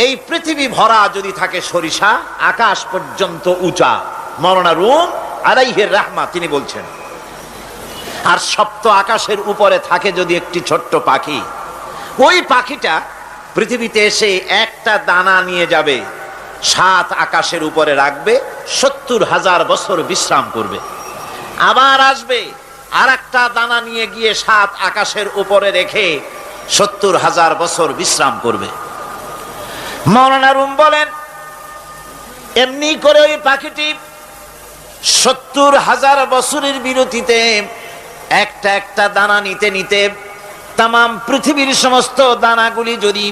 এই পৃথিবী ভরা যদি থাকে সরিষা, আকাশ পর্যন্ত উঁচা, মাওলানা রুম আলাইহির রাহমা তিনি বলছেন, আর সপ্ত আকাশের উপরে থাকে যদি একটি ছোট্ট পাখি, ওই পাখিটা পৃথিবীতে এসে একটা দানা নিয়ে যাবে, 7 আকাশের উপরে রাখবে, 70,000 বছর বিশ্রাম করবে, আবার আসবে আর একটা দানা নিয়ে গিয়ে 7 আকাশের উপরে রেখে 70,000 বছর বিশ্রাম করবে। মাওলানা রুম বলেন, এমনি করে ওই পাখিটি 70,000 বছরের বিরতিতে একটা একটা দানা নিতে নিতে তামাম পৃথিবীর সমস্ত দানাগুলি যদি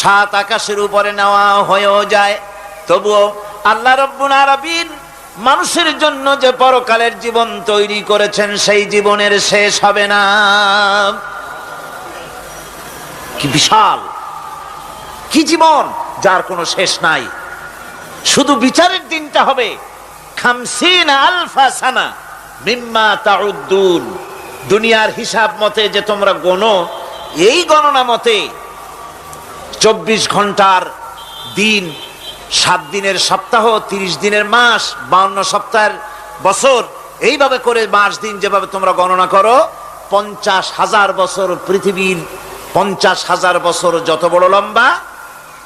7 আকাশের উপরে নেওয়া হয়েও যায়, তবুও আল্লাহ রাব্বুল আলামিন মানুষের জন্য যে পরকালের জীবন তৈরি করেছেন সেই জীবনের শেষ হবে না। কি বিশাল, কি জীবন যার কোনো শেষ নাই। শুধু বিচারের দিনটা হবে 50,000 সানা মিম্মা তাউদ্দুন। দুনিয়ার হিসাব মতে যে তোমরা গণো, এই গণনা মতে 24 ঘন্টার দিন, 7 দিনের সপ্তাহ, 30 দিনের মাস, 52 সপ্তাহের বছর, এইভাবে করে মাস দিন যেভাবে তোমরা গণনা করো, 50,000 বছর পৃথিবীর 50,000 বছর যত বড় লম্বা,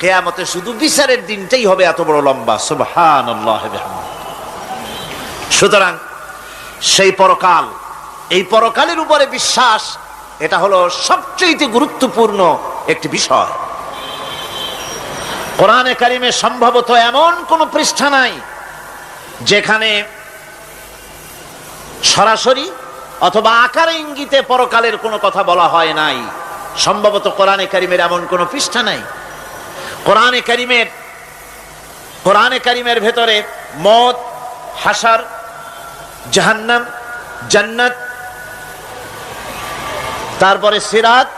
কিয়ামতে শুধু বিচারের দিনটাই হবে এত বড় লম্বা। সুবহানাল্লাহ। সুতরাং সেই পরকাল, এই পরকালের উপরে বিশ্বাস, এটা হলো সবচেয়ে গুরুত্বপূর্ণ একটি বিষয়। কোরআনে কারিমে সম্ভবত এমন কোন পৃষ্ঠা নাই যেখানে সরাসরি অথবা আকারে ইঙ্গিতে পরকালের কোনো কথা বলা হয় নাই। সম্ভবত কোরআনে কারিমের এমন কোন পৃষ্ঠা নাই। কোরআনে কারিমের ভেতরে মওত, হাসর, জাহান্নাম, জান্নাত, তারপরে সিরাত,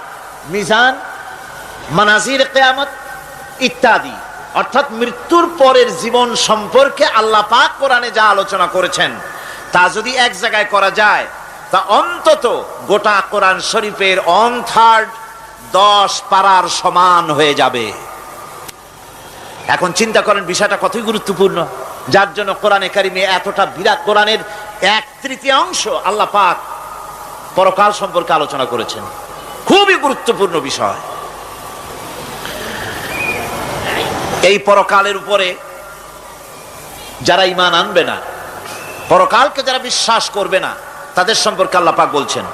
মিজান, মানাজির কিয়ামত ইত্যাদি, অর্থাৎ মৃত্যুর পরের জীবন সম্পর্কে আল্লাহ পাক কোরআনে যা আলোচনা করেছেন তা যদি এক জায়গায় করা যায়, তা অন্তত গোটা কোরআন শরীফের 1/3 10 পারার সমান হয়ে যাবে। এখন চিন্তা করেন বিষয়টা কতই গুরুত্বপূর্ণ, যার জন্য কোরআনে কারিমে এতটা বিরাট, কোরআনের 1/3 আল্লাহ পাক পরকাল সম্পর্কে আলোচনা করেছেন। খুবই গুরুত্বপূর্ণ বিষয়। এই পরকালের উপরে যারা ঈমান আনবে না, পরকালকে যারা বিশ্বাস করবে না, তাদের সম্পর্কে আল্লাহ পাক বলছেন,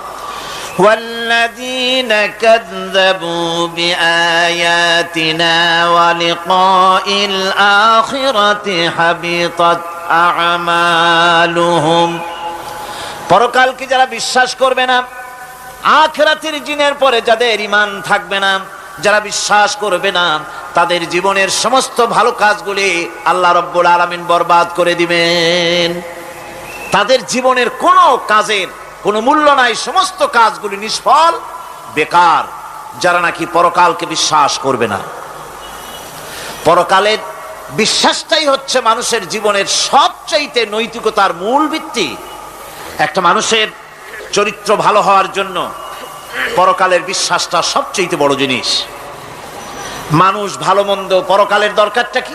والذين كذبوا بآياتنا ولقاء الآخرة حبطت أعمالهم। পরকালকে যারা বিশ্বাস করবে না, আখিরাতের দিনের পরে যাদের ঈমান থাকবে না, যারা বিশ্বাস করবে না, তাদের জীবনের সমস্ত ভালো কাজগুলি আল্লাহ রাব্বুল আলামিন বরবাদ করে দিবেন। তাদের জীবনের কোনো কাজের কোনো মূল্য নাই, সমস্ত কাজগুলি নিষ্ফল, বেকার, যারা নাকি পরকালকে বিশ্বাস করবে না। পরকালের বিশ্বাসটাই হচ্ছে মানুষের জীবনের সবচাইতে নৈতিকতার মূল ভিত্তি। একটা মানুষের চরিত্র ভালো হওয়ার জন্য পরকালের বিশ্বাসটা সবচাইতে বড় জিনিস। মানুষ ভালো মন্দ, পরকালের দরকারটা কি?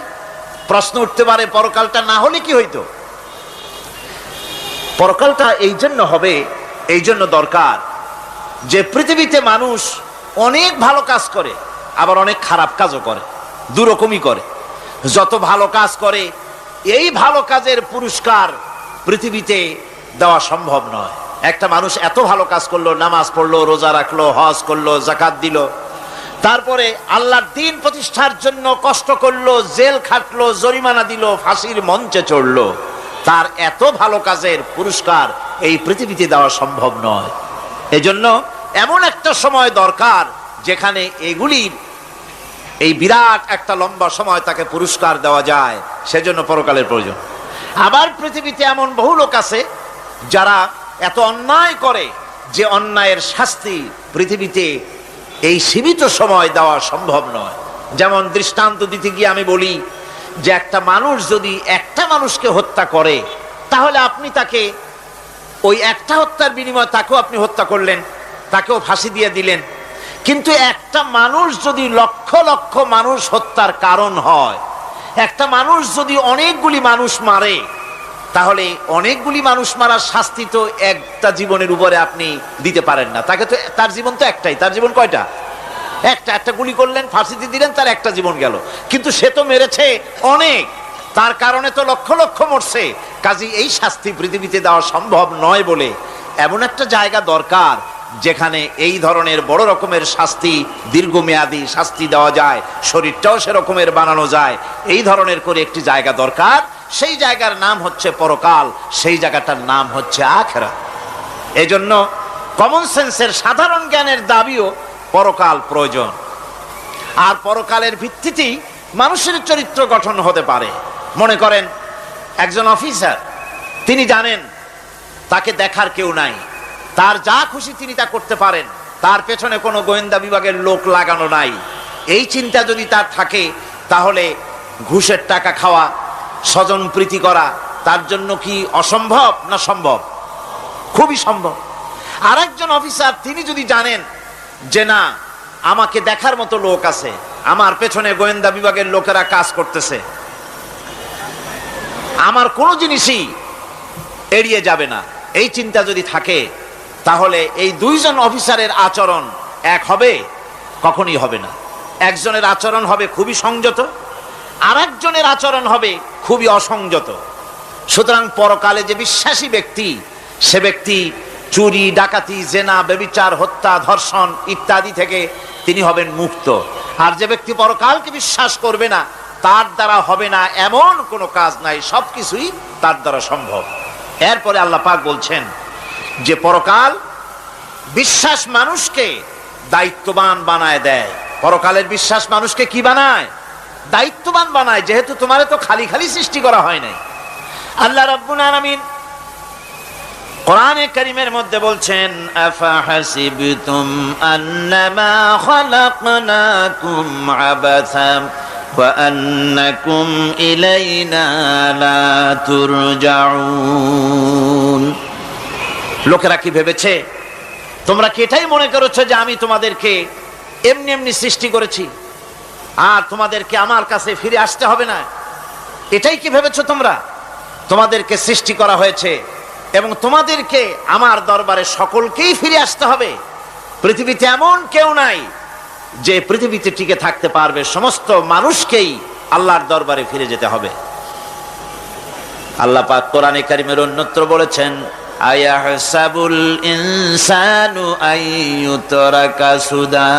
প্রশ্ন উঠতে পারে, পরকালটা না হলে কি হইতো? পরকালটা এই জন্য হবে, এই জন্য দরকার যে পৃথিবীতে মানুষ অনেক ভালো কাজ করে, আবার অনেক খারাপ কাজও করে, দুরকমই করে। যত ভালো কাজ করে, এই ভালো কাজের পুরস্কার পৃথিবীতে দেওয়া সম্ভব নয়। একটা মানুষ এত ভালো কাজ করলো, নামাজ পড়লো, রোজা রাখলো, হজ করলো, যাকাত দিল, তারপরে আল্লাহর দ্বীন প্রতিষ্ঠার জন্য কষ্ট করলো, জেল খাটলো, জরিমানা দিল, ফাঁসির মঞ্চে চড়লো, তার এত ভালো কাজের পুরস্কার এই পৃথিবীতে দেওয়া সম্ভব নয়। এজন্য এমন একটা সময় দরকার যেখানে এগুলির এই বিরাট একটা লম্বা সময় তাকে পুরস্কার দেওয়া যায়, সেজন্য পরকালের প্রয়োজন। আবার পৃথিবীতে এমন বহু লোক আছে যারা এত অন্যায় করে যে অন্যায়ের শাস্তি পৃথিবীতে এই সীমিত সময় দেওয়া সম্ভব নয়। যেমন দৃষ্টান্ত দিতে গিয়ে আমি বলি যে একটা মানুষ যদি একটা মানুষকে হত্যা করে, তাহলে আপনি তাকে ওই একটা হত্যার বিনিময়ে তাকেও আপনি হত্যা করলেন, তাকেও ফাঁসি দিয়ে দিলেন, কিন্তু একটা মানুষ যদি লক্ষ লক্ষ মানুষ হত্যার কারণ হয়, একটা মানুষ যদি অনেকগুলি মানুষ মারে, তাহলে অনেকগুলি মানুষ মারার শাস্তি তো একটা জীবনের উপরে আপনি দিতে পারেন না। তাকে তো, তার জীবন তো একটাই। তার জীবন কয়টা? একটা গুলি করলেন, ফাঁসিতে দিলেন, তার একটা জীবন গেল। কিন্তু সে তো মেরেছে অনেক, তার কারণে তো লক্ষ লক্ষ মরছে। কাজী এই শাস্তি পৃথিবীতে দেওয়া সম্ভব নয় বলে এমন একটা জায়গা দরকার যেখানে এই ধরনের বড় রকমের শাস্তি, দীর্ঘমেয়াদী শাস্তি দেওয়া যায়, শরীরটাও সেরকমের বানানো যায়। এই ধরনের করে একটি জায়গা দরকার। সেই জায়গার নাম হচ্ছে পরকাল, সেই জায়গাটার নাম হচ্ছে আখিরাত। এজন্য কমন সেন্সের, সাধারণ জ্ঞানের দাবিও পরকাল প্রয়োজন। আর পরকালের ভিত্তিতেই মানুষের চরিত্র গঠন হতে পারে। মনে করেন একজন অফিসার, তিনি জানেন তাকে দেখার কেউ নাই, তার যা খুশি তিনি তা করতে পারেন, তার পেছনে কোনো গোয়েন্দা বিভাগের লোক লাগানো নাই। এই চিন্তা যদি তার থাকে, তাহলে ঘুষের টাকা খাওয়া, স্বজন প্রীতি করা তার জন্য কি অসম্ভব না সম্ভব? খুবই সম্ভব। আর একজন অফিসার, তিনি যদি জানেন যে না, আমাকে দেখার মতো লোক আছে, আমার পেছনে গোয়েন্দা বিভাগের লোকেরা কাজ করতেছে, আমার কোনো জিনিসই এড়িয়ে যাবে না, এই চিন্তা যদি থাকে, তাহলে এই দুইজন অফিসারের আচরণ এক হবে? কখনই হবে না। একজনের আচরণ হবে খুবই সংযত, আর একজনের আচরণ হবে খুবই অসংযত। সুতরাং পরকালে যে বিশ্বাসী ব্যক্তি, সে ব্যক্তি চুরি, ডাকাতি, জেনা, ব্যভিচার, হত্যা, ধর্ষণ ইত্যাদি থেকে তিনি হবেন মুক্ত। আর যে ব্যক্তি পরকালকে বিশ্বাস করবে না, তার দ্বারা হবে না এমন কোনো কাজ নাই, সবকিছুই তার দ্বারা সম্ভব। এরপরে আল্লাহ পাক বলছেন যে পরকাল বিশ্বাস মানুষকে দায়িত্ববান বানায় দেয়। পরকালের বিশ্বাস মানুষকে কি বানায়? দায়িত্ববান বানায়। যেহেতু তোমারে তো খালি খালি সৃষ্টি করা হয় নাই। আল্লাহ রাব্বুল আলামিন কোরআনে কারীমের মধ্যে বলছেন, আফাহাসিবতুম আন্নামা খালাকনাকুম আবাসা ওয়া আন্নাকুম ইলাইনা লা তুরজাউন। লোকেরা কি ভেবেছে? তোমরা কি এটাই মনে করেছো যে আমি তোমাদেরকে এমনি এমনি সৃষ্টি করেছি আর তোমাদেরকে আমার কাছে ফিরে আসতে হবে না? এটাই কি ভেবেছো তোমরা? তোমাদেরকে সৃষ্টি করা হয়েছে এবং তোমাদেরকে আমার দরবারে সকলকেই ফিরে আসতে হবে। পৃথিবীতে এমন কেউ নাই যে পৃথিবীতে টিকে থাকতে পারবে। সমস্ত মানুষকেই আল্লাহর দরবারে ফিরে যেতে হবে। আল্লাহ পাক কোরআনে কারীমের অন্যত্র বলেছেন, আয়াহসাবুল ইনসানু আইয়ুতরাকা সুদা।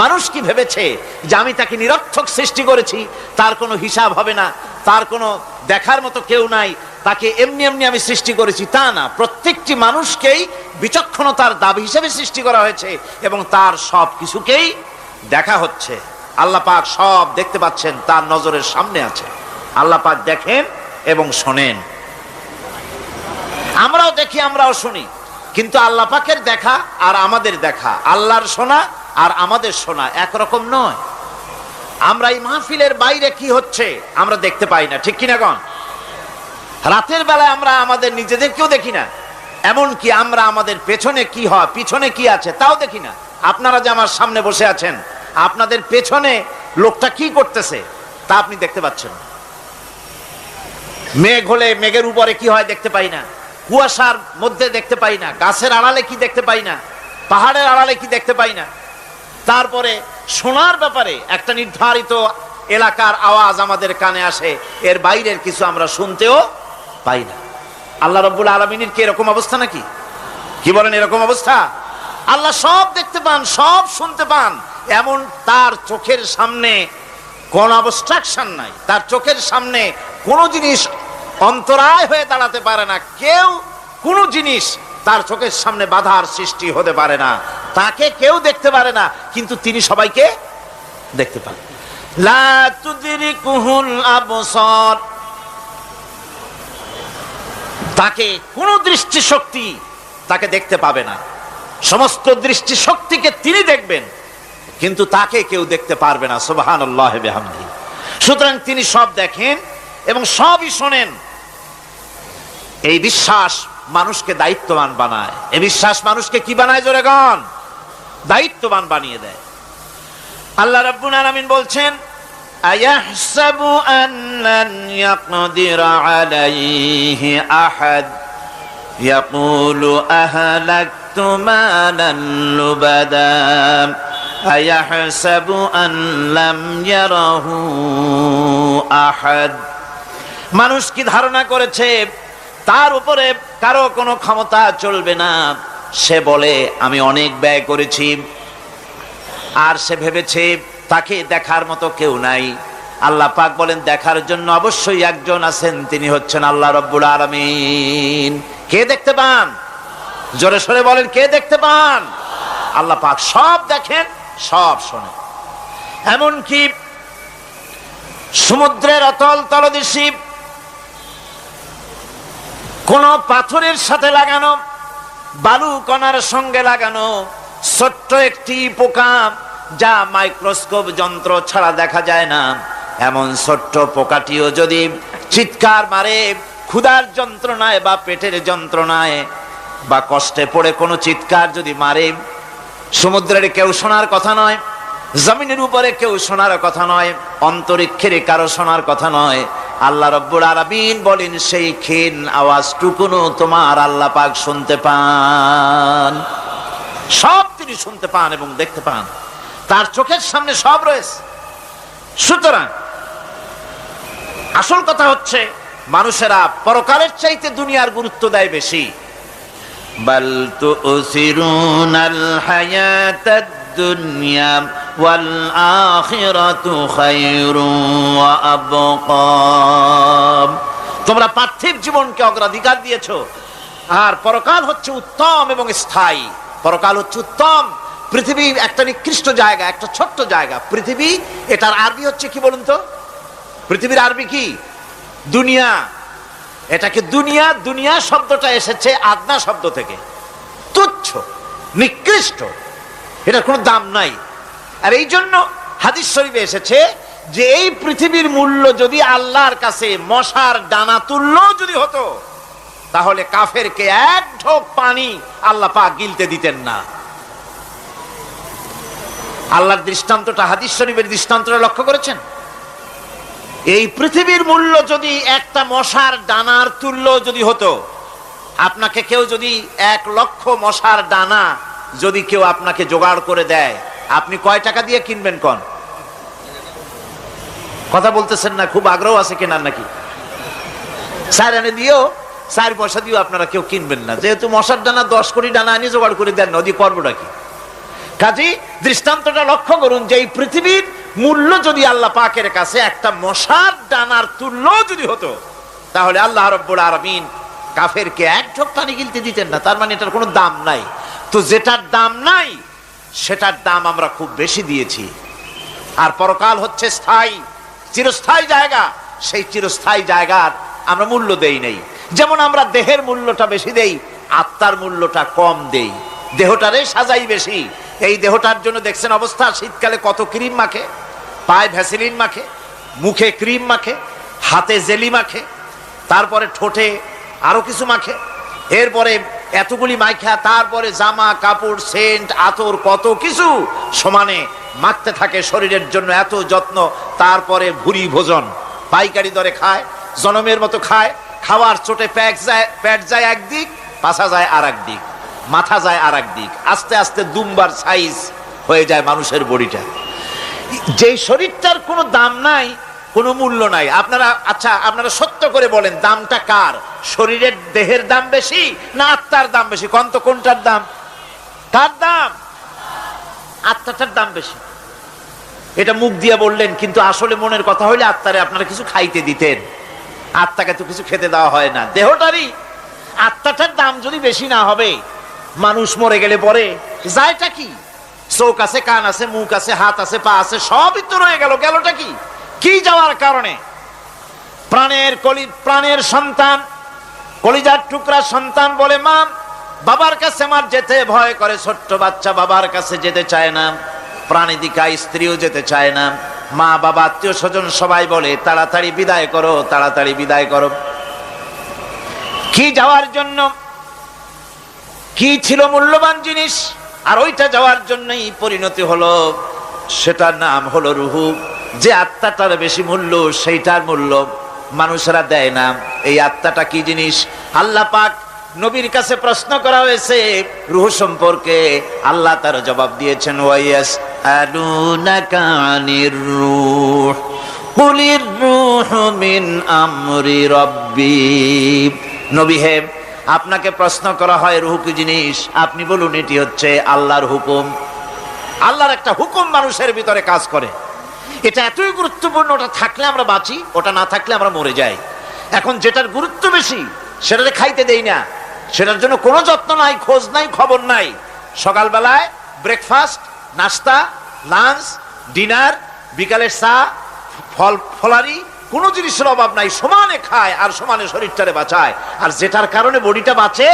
মানুষ কি ভেবেছে যে আমি তাকে নিরর্থক সৃষ্টি করেছি, তার কোনো হিসাব হবে না, তার কোনো দেখার মতো কেউ নাই, তাকে এমনি এমনি আমি সৃষ্টি করেছি? তা না। প্রত্যেকটি মানুষকেই বিচক্ষণতার দাবি হিসেবে সৃষ্টি করা হয়েছে এবং তার সব কিছুকেই দেখা হচ্ছে। আল্লাহ পাক সব দেখতে পাচ্ছেন, তার নজরের সামনে আছে। আল্লাহ পাক দেখেন এবং শোনেন। আমরাও দেখি, আমরাও শুনি, কিন্তু আল্লাহ পাকের দেখা আর আমাদের দেখা, আল্লাহর শোনা আর আমাদের শোনা একরকম নয়। আমরা এই মাহফিলের বাইরে কি হচ্ছে আমরা দেখতে পাই না, ঠিক কিনা গণ? রাতের বেলায় আমরা আমাদের নিজেদেরকেও দেখি না, এমনকি আমরা আমাদের পেছনে কি হয়, পিছনে কি আছে তাও দেখি না। আপনারা যে আমার সামনে বসে আছেন, আপনাদের পেছনে লোকটা কি করতেছে তা আপনি দেখতে পাচ্ছেন। মেঘ হলে মেঘের উপরে কি হয় দেখতে পাই না, কুয়াশার মধ্যে দেখতে পাই না, গাছের আড়ালে কি দেখতে পাই না, পাহাড়ের আড়ালে কি দেখতে পাই না। তারপরে শোনার ব্যাপারে একটা নির্ধারিত এলাকার আওয়াজ আমাদের কানে আসে, এর বাইরের কিছু আমরা শুনতেও পাই না। আল্লাহ রাব্বুল আলামিনের কি এরকম অবস্থা নাকি? কি বলেন, এরকম অবস্থা? আল্লাহ সব দেখতে পান, সব শুনতে পান, এমন তার চোখের সামনে কোন অবস্ট্রাকশন নাই। তার চোখের সামনে কোনো জিনিস অন্তরায় হয়ে দাঁড়াতে পারে না। কেউ কোনো জিনিস তার চোখের সামনে বাধার সৃষ্টি হতে পারে না। তাকে কেউ দেখতে পারে না, কিন্তু তিনি সবাইকে দেখতে পান। লা তুদরিকুহুল আবসার। তাকে কোন দৃষ্টিশক্তি তাকে দেখতে পাবে না। সমস্ত দৃষ্টিশক্তিকে তিনি দেখবেন, কিন্তু তাকে কেউ দেখতে পারবে না। সুবহানাল্লাহ বিহামদিহি। সুতরাং তিনি সব দেখেন এবং সবই শোনেন। এই বিশ্বাস মানুষকে দায়িত্ববান বানায়। এই বিশ্বাস মানুষকে কি বানায় জোরে গান? দায়িত্ববান বানিয়ে দেয়। আল্লাহ রাব্বুল আলামিন বলছেন, আয়াহসাবু আন্নান ইয়াকদিরা আলাইহি আহাদ ইয়াকুলু আহলাকতু মালান লুবাদা আয়াহসাবু আন লাম ইয়ারাহু আহাদ। মানুষ কি ধারণা করেছে তার উপরে কারো কোনো ক্ষমতা চলবে না? সে বলে আমি অনেক ব্যয় করেছি, আর সে ভেবেছে তাকে দেখার মতো কেউ নাই। আল্লাহ পাক বলেন, দেখার জন্য অবশ্যই একজন আছেন, তিনি হচ্ছেন আল্লাহ রাব্বুল আলামিন। কে দেখতে পান? জোরে সরে বলেন, কে দেখতে পান? আল্লাহ পাক সব দেখেন, সব শোনেন। এমনকি সমুদ্রের অতল তলদেশে কোন পাথরের সাথে লাগানো, বালু কণার সঙ্গে লাগানো ছোট্ট একটি পোকা, যা মাইক্রোস্কোপ যন্ত্র ছাড়া দেখা যায় না, এমন ছোট্ট পোকাটিও যদি চিৎকার মারে ক্ষুধার যন্ত্রণায় বা পেটের যন্ত্রণায় বা কষ্টে পড়ে কোনো চিৎকার যদি মারে, সমুদ্রের কেউ শোনার কথা নয়, জমিনের উপরে কেউ শোনার কথা নয়, অন্তরিক্ষের কারো শোনার কথা নয়। আল্লাহ রাব্বুল আলামিন বলেন, সেই ক্ষীণ আওয়াজটুকুনো তোমার আল্লাহ পাক শুনতে পান। সব তিনি শুনতে পান এবং দেখতে পান, তার চোখের সামনে সব রয়েছে। সুতরাং আসল কথা হচ্ছে, মানুষেরা পরকালের চাইতে দুনিয়ার গুরুত্ব দেয় বেশি। বাল তুসিরুনাল হায়াতাদ দুনিয়া ওয়াল আখিরাতু খায়রুন ওয়া আবকা। তোমরা পার্থিব জীবনকে অগ্রাধিকার দিয়েছো, আর পরকাল হচ্ছে উত্তম এবং স্থায়ী। পরকাল হচ্ছে উত্তম। পৃথিবী একটা নিকৃষ্ট জায়গা, একটা ছোট্ট জায়গা পৃথিবী। এটার আরবি হচ্ছে কি বলুন তো? পৃথিবীর আরবি কি? দুনিয়া। এটাকে দুনিয়া, দুনিয়া শব্দটা এসেছে আদনা শব্দ থেকে, তুচ্ছ, নিকৃষ্ট, এটার কোনো দাম নাই। আর এই জন্য হাদিস শরীফে এসেছে যে এই পৃথিবীর মূল্য যদি আল্লাহর কাছে মশার ডানা তুল্য যদি হতো, তাহলে কাফেরকে এক ঢোক পানি আল্লাহ পাক গিলতে দিতেন না। আল্লাহর দৃষ্টান্তটা, হাদিস শরীফের দৃষ্টান্তটা লক্ষ্য করেছেন? এই পৃথিবীর মূল্য যদি একটা মশার ডানার তুল্য যদি হতো, আপনাকে কেউ যদি 1,00,000 মশার ডানা যদি কেউ আপনাকে জোগাড় করে দেয়, আপনি কয় টাকা দিয়ে কিনবেন? কোন কথা বলতেছেন না? খুব আগ্রহ আছে কেনার নাকি? 4 আনা দিও, 4 পয়সা দিও আপনারা কেউ কিনবেন না, যেহেতু মশার ডানা 10 কোটি ডানা আনি জোগাড় করে দেন না, ওদি করবোটা কি? কাজী দৃষ্টান্তটা লক্ষ্য করুন যে এই পৃথিবীর মূল্য যদি আল্লাহ পাকের কাছে একটা মশার ডানার তুল্য যদি হতো, তাহলে আল্লাহ রাব্বুল আলামিন কাফেরকে এক ঢোক পানি গিলতে দিতেন না। তার মানে এটার কোনো দাম নাই। তো যেটার দাম নাই সেটার দাম আমরা খুব বেশি দিয়েছি। আর পরকাল হচ্ছে স্থায়ী, চিরস্থায়ী জায়গা। সেই চিরস্থায়ী জায়গার আমরা মূল্য দেই নাই। যেমন আমরা দেহের মূল্যটা বেশি দেই, আত্মার মূল্যটা কম দেই। দেহটারে সাজাই বেশি। এই দেহটার জন্য দেখছেন অবস্থা, শীতকালে কত ক্রিম মাখে, পায়ে ভ্যাসলিন মাখে, মুখে ক্রিম মাখে, হাতে জেলি মাখে, তারপরে ঠোঁটে আরো কিছু মাখে, এরপরে এতগুলি মাইখা তারপরে জামা কাপড় সেন্ট আতর কত কিছু সমানে মাখতে থাকে শরীরের জন্য, এত যত্ন। তারপরে ভুরি ভোজন পাইকারি দরে খায়, জনমের মতো খায়। খাওয়ার চোটে পেট যায় একদিক, পাছা যায় আর একদিক, মাথা যায় আর একদিক, আস্তে আস্তে দুমবার সাইজ হয়ে যায় মানুষের বডিটা। যেই শরীরটার কোনো দাম নাই, কোনো মূল্য নাই। আপনারা আচ্ছা, আপনারা সত্য করে বলেন, দামটা কার? শরীরের দেহের দাম বেশি না আত্মার দাম বেশি? কোনটা কোনটার দাম? কার দাম? আত্মাটার দাম বেশি। এটা মুখ দিয়ে বললেন, কিন্তু আসলে মনের কথা হইলে আত্মারে আপনারা কিছু খাইতে দিতেন। আত্মাকে তো কিছু খেতে দেওয়া হয় না, দেহটারই। আত্মাটার দাম যদি বেশি না হবে, মানুষ মরে গেলে পরে যায়টা কি? চোখ আছে, কান আছে, মুখ আছে, হাত আছে, পা আছে, সবই তো রয়ে গেল। গেলটা কি? কি যাওয়ার কারণে? প্রাণের সন্তান, কলিজার টুকরা সন্তান বলে, মা বাবার কাছে আমার যেতে ভয় করে। ছোট্ট বাচ্চা বাবার কাছে যেতে চায় না, প্রাণীদিকা স্ত্রীও যেতে চায় না। মা বাবা আত্মীয় স্বজন সবাই বলে, তাড়াতাড়ি বিদায় করো, তাড়াতাড়ি বিদায় করো। কি যাওয়ার জন্য? কি ছিল মূল্যবান জিনিস? আর ওইটা যাওয়ার জন্যই পরিণতি হলো, সেটার নাম হলো রুহু। যে আত্মাটার বেশি মূল্য, সেইটার মূল্য মানুষেরা দেয় না। এই আত্মাটা কি জিনিস? আল্লাহ পাক নবীর কাছে প্রশ্ন করা হয়েছে রূহ সম্পর্কে, আল্লাহ তার জবাব দিয়েছেন, ওয়াইয়াস আলুনাকা আনির রূহ কুলির রূহু মিন আমরি রাব্বি। নবী হে, আপনাকে প্রশ্ন করা হয় রূহ কি জিনিস, আপনি বলুন এটি হচ্ছে আল্লাহর হুকুম। আল্লাহর একটা হুকুম মানুষের ভিতরে কাজ করে, এটা এতই গুরুত্বপূর্ণ। ওটা থাকলে আমরা বাঁচি, ওটা না থাকলে আমরা মরে যাই। এখন যেটার গুরুত্ব বেশি সেটাতে খাইতে দেই না, সেটার জন্য কোনো যত্ন নাই, খোঁজ নাই, খবর নাই। সকালবেলায় ব্রেকফাস্ট, নাস্তা, লাঞ্চ, ডিনার, বিকালের চা, ফল ফলারি, কোনো জিনিসের অভাব নাই, সমানে খায় আর সমানে শরীরটারে বাঁচায়। আর যেটার কারণে বডিটা বাঁচে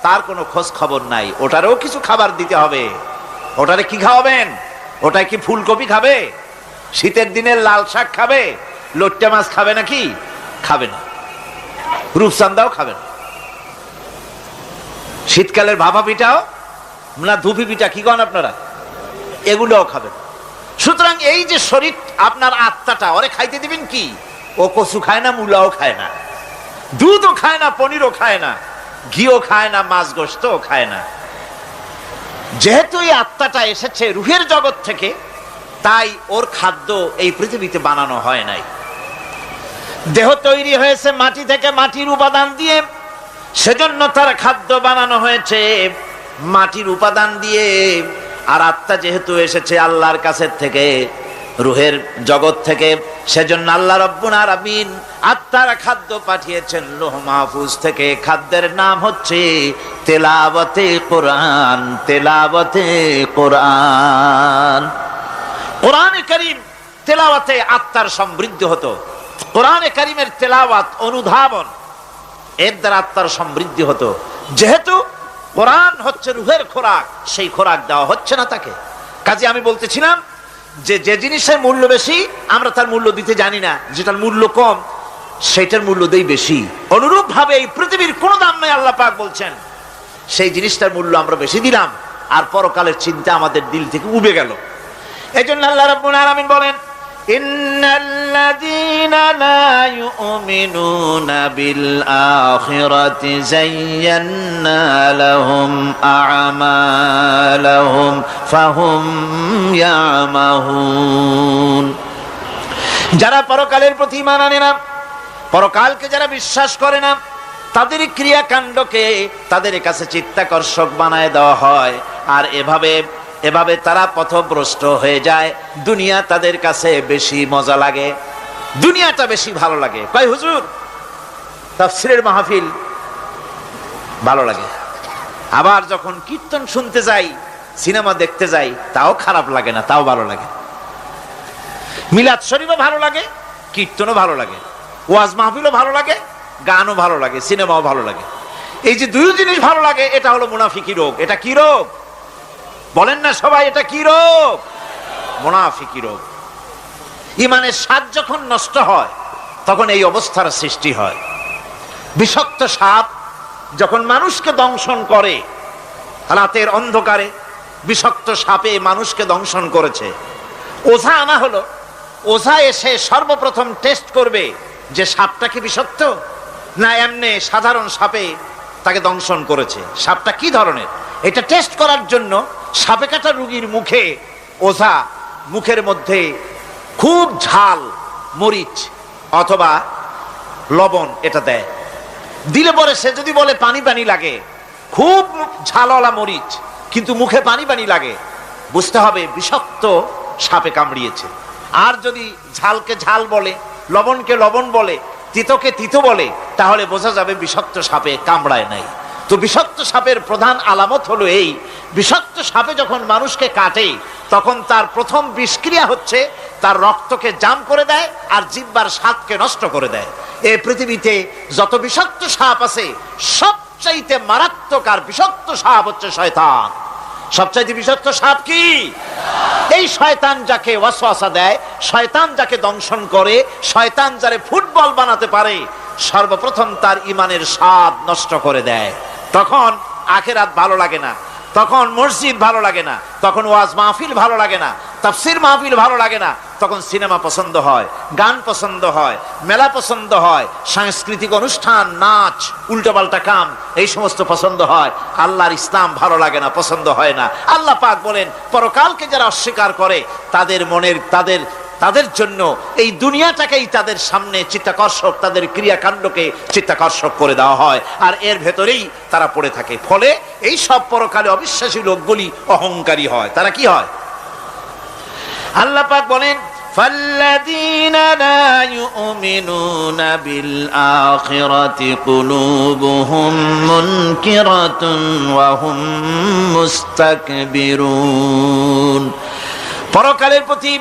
তার কোনো খোঁজ খবর নাই, ওটারও কিছু খাবার দিতে হবে। ওটারে কি খাওয়াবেন? ওটায় কি ফুলকপি খাবে? শীতের দিনের লাল শাক খাবে? লট্টা মাছ খাবে নাকি? খাবে না। রূপচান্দাও খাবে না। শীতকালের ভাপা পিঠাও না, ধুপি পিঠা কি কন আপনারা, এগুলোও খাবেন। সুতরাং এই যে শরীর, আপনার আত্মাটা, ওরে খাইতে দিবেন কি? ও কচু খায় না, মূলাও খায় না, দুধও খায় না, পনিরও খায় না, ঘিও খায় না, মাছ গোশতও খায় না। যেহেতু এই আত্মাটা এসেছে রুহের জগৎ থেকে, তাই ওর খাদ্য এই পৃথিবীতে বানানো হয় নাই। দেহ তৈরি হয়েছে মাটি থেকে, মাটির উপাদান দিয়ে, সেজন্য তার খাদ্য বানানো হয়েছে মাটির উপাদান দিয়ে। আর আত্মা যেহেতু এসেছে আল্লাহর কাছে থেকে, রুহের জগৎ থেকে, সেজন্য আল্লাহ রাব্বুল আলামিন আত্মার খাদ্য পাঠিয়েছেন লৌহ মাহফুজ থেকে। খাদ্যের নাম হচ্ছে তেলাওয়াতে কোরআন। তেলাওয়াতে কোরআন। কোরআনে কারীম তেলাওয়াতে আত্মার সমৃদ্ধি হতো। কোরআনে কারীমের তেলাওয়াত, অনুধাবন, এর দ্বারা আত্মার সমৃদ্ধি হতো। যেহেতু কোরআন হচ্ছে রুহের খোরাক, সেই খোরাক দেওয়া হচ্ছে না তাকে। কাজে আমি বলতেছিলাম যে যে জিনিসের মূল্য বেশি আমরা তার মূল্য দিতে জানি না, যেটার মূল্য কম সেটার মূল্য দেই বেশি। অনুরূপ ভাবে এই পৃথিবীর কোনো দাম নাই, আল্লাহ পাক বলছেন, সেই জিনিসটার মূল্য আমরা বেশি দিলাম, আর পরকালের চিন্তা আমাদের দিল থেকে উবে গেল। এই জন্য আল্লাহ রাব্বুল আলামিন বলেন, ইন্নাল্লাযীনা লা ইউমিনুনা বিল আখিরাতি যায়্যান্না লাহুম আ'মালাহুম ফাহুম ইয়ামাহুন। যারা পরকালের প্রতি ঈমান আনে না, পরকালকে যারা বিশ্বাস করে না, তাদের ক্রিয়াকাণ্ডকে তাদের কাছে চিত্তাকর্ষক বানায় দেওয়া হয়। আর এভাবে তারা পথভ্রষ্ট হয়ে যায়। দুনিয়া তাদের কাছে বেশি মজা লাগে, দুনিয়াটা বেশি ভালো লাগে। কয় হুজুর, তাফসীরের মাহফিল ভালো লাগে, আবার যখন কীর্তন শুনতে যাই, সিনেমা দেখতে যাই, তাও খারাপ লাগে না, তাও ভালো লাগে। মিলাদ শরীফও ভালো লাগে, কীর্তনও ভালো লাগে, ওয়াজ মাহফিলও ভালো লাগে, গানও ভালো লাগে, সিনেমাও ভালো লাগে। এই যে দুই জিনিস ভালো লাগে, এটা হলো মুনাফিকি রোগ। এটা কি রোগ বলেন না সবাই? এটা কি রোগ? মুনাফিকি রোগ। ইমানের স্বাদ যখন নষ্ট হয় তখন এই অবস্থার সৃষ্টি হয়। বিষাক্ত সাপ যখন মানুষকে দংশন করে, রাতের অন্ধকারে বিষাক্ত সাপে মানুষকে দংশন করেছে, ওঝা আনা হলো। ওঝা এসে সর্বপ্রথম টেস্ট করবে যে সাপটা কি বিষাক্ত না এমনি সাধারণ সাপে তাকে দংশন করেছে, সাপটা কি ধরনের। এটা টেস্ট করার জন্য সাপে কাটা রোগীর মুখে ওঝা মুখের মধ্যে খুব ঝাল মরিচ অথবা লবণ এটা দেয়। দিলে পরে সে যদি বলে পানি পানি লাগে, খুব ঝালওয়ালা মরিচ কিন্তু মুখে পানি পানি লাগে, বুঝতে হবে বিষাক্ত সাপে কামড়িয়েছে। আর যদি ঝালকে ঝাল বলে, লবণকে লবণ বলে, তিতকে তিতো বলে, তাহলে বোঝা যাবে বিষাক্ত সাপে কামড়ায় নাই। তো বিষাক্ত সাপের প্রধান আলামত হলো এই, বিষাক্ত সাপে যখন মানুষকে কাটে তখন তার প্রথম বিষক্রিয়া হচ্ছে তার রক্তকে জাম করে দেয় আর জিহ্বার স্বাদকে নষ্ট করে দেয়। এই পৃথিবীতে যত বিষাক্ত সাপ আছে সবচাইতে মারাত্মক আর বিষাক্ত সাপ হচ্ছে শয়তান। সবচাইতে বিষাক্ত সাপ কি? এই শয়তান যাকে ওয়াসওয়াসা দেয়, শয়তান যাকে দংশন করে, শয়তান যারে ফুটবল বানাতে পারে, সর্বপ্রথম তার ইমানের স্বাদ নষ্ট করে দেয়। তখন আখিরাত ভালো লাগে না, তখন মসজিদ ভালো লাগে না, তখন ওয়াজ মাহফিল ভালো লাগে না, তাফসির মাহফিল ভালো লাগে না, তখন সিনেমা পছন্দ হয়, গান পছন্দ হয়, মেলা পছন্দ হয়, সাংস্কৃতিক অনুষ্ঠান, নাচ, উল্টোপাল্টা কাম, এই সমস্ত পছন্দ হয়। আল্লাহর ইসলাম ভালো লাগে না, পছন্দ হয় না। আল্লাহ পাক বলেন, পরকালকে যারা অস্বীকার করে তাদের মনের তাদের জন্য এই দুনিয়াটাকেই তাদের সামনে চিত্তাকর্ষক, তাদের ক্রিয়াকাণ্ডকে চিত্তাকর্ষক করে দেওয়া হয়, আর এর ভেতরেই তারা পড়ে থাকে। ফলে এই সব পরকালে অবিশ্বাসী লোকগুলি অহংকারী হয়। তারা কি হয়? আল্লাহ পাক বলেন, ফাল্লাযীনা লা ইউমিনুনা বিল আখিরাতি কুলুবুহুম মুনকিরাতুন ওয়া হুম মুস্তাকবিরুন। পরকালের প্রতি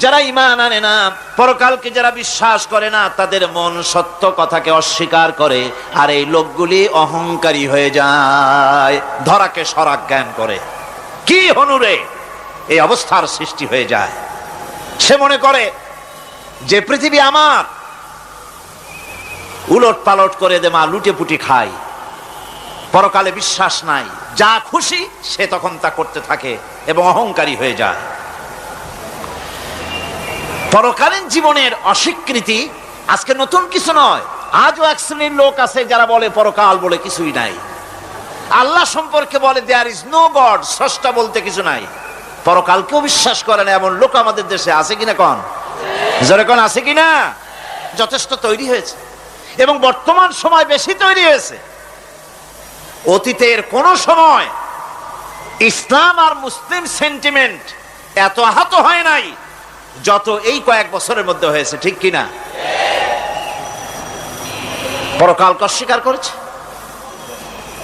যারা ঈমান আনে না, পরকালকে যারা বিশ্বাস করে না, তাদের মন সত্য কথাকে অস্বীকার করে, আর এই লোকগুলি অহংকারী হয়ে যায়, ধরাকে সরাক জ্ঞান করে। কি হনুরে এই অবস্থার সৃষ্টি হয়ে যায়। সে মনে করে যে পৃথিবী আমার, উলট পালট করে দে মা, লুটে পুটি খাই। পরকালে বিশ্বাস নাই, যা খুশি সে তখন তা করতে থাকে এবং অহংকারী হয়ে যায়। পরকালীন জীবনের অস্বীকৃতি আজকে নতুন কিছু নয়। আজও এক শ্রেণীর লোক আছে যারা বলে পরকাল বলে কিছুই নাই। আল্লাহ সম্পর্কে বলে দেয়ার ইজ নো গড, স্রষ্টা বলতে কিছু নাই। পরকালকেও বিশ্বাস করে না এমন লোক আমাদের দেশে আছে কিনা? কোন জোরে কোন আছে কিনা? যথেষ্ট তৈরি হয়েছে এবং বর্তমান সময় বেশি তৈরি হয়েছে। অতীতের কোন সময় ইসলাম আর মুসলিম সেন্টিমেন্ট এত আহত হয় নাই যত এই কয়েক বছরের মধ্যে হয়েছে, ঠিক কিনা? পরকালকে অস্বীকার করেছে,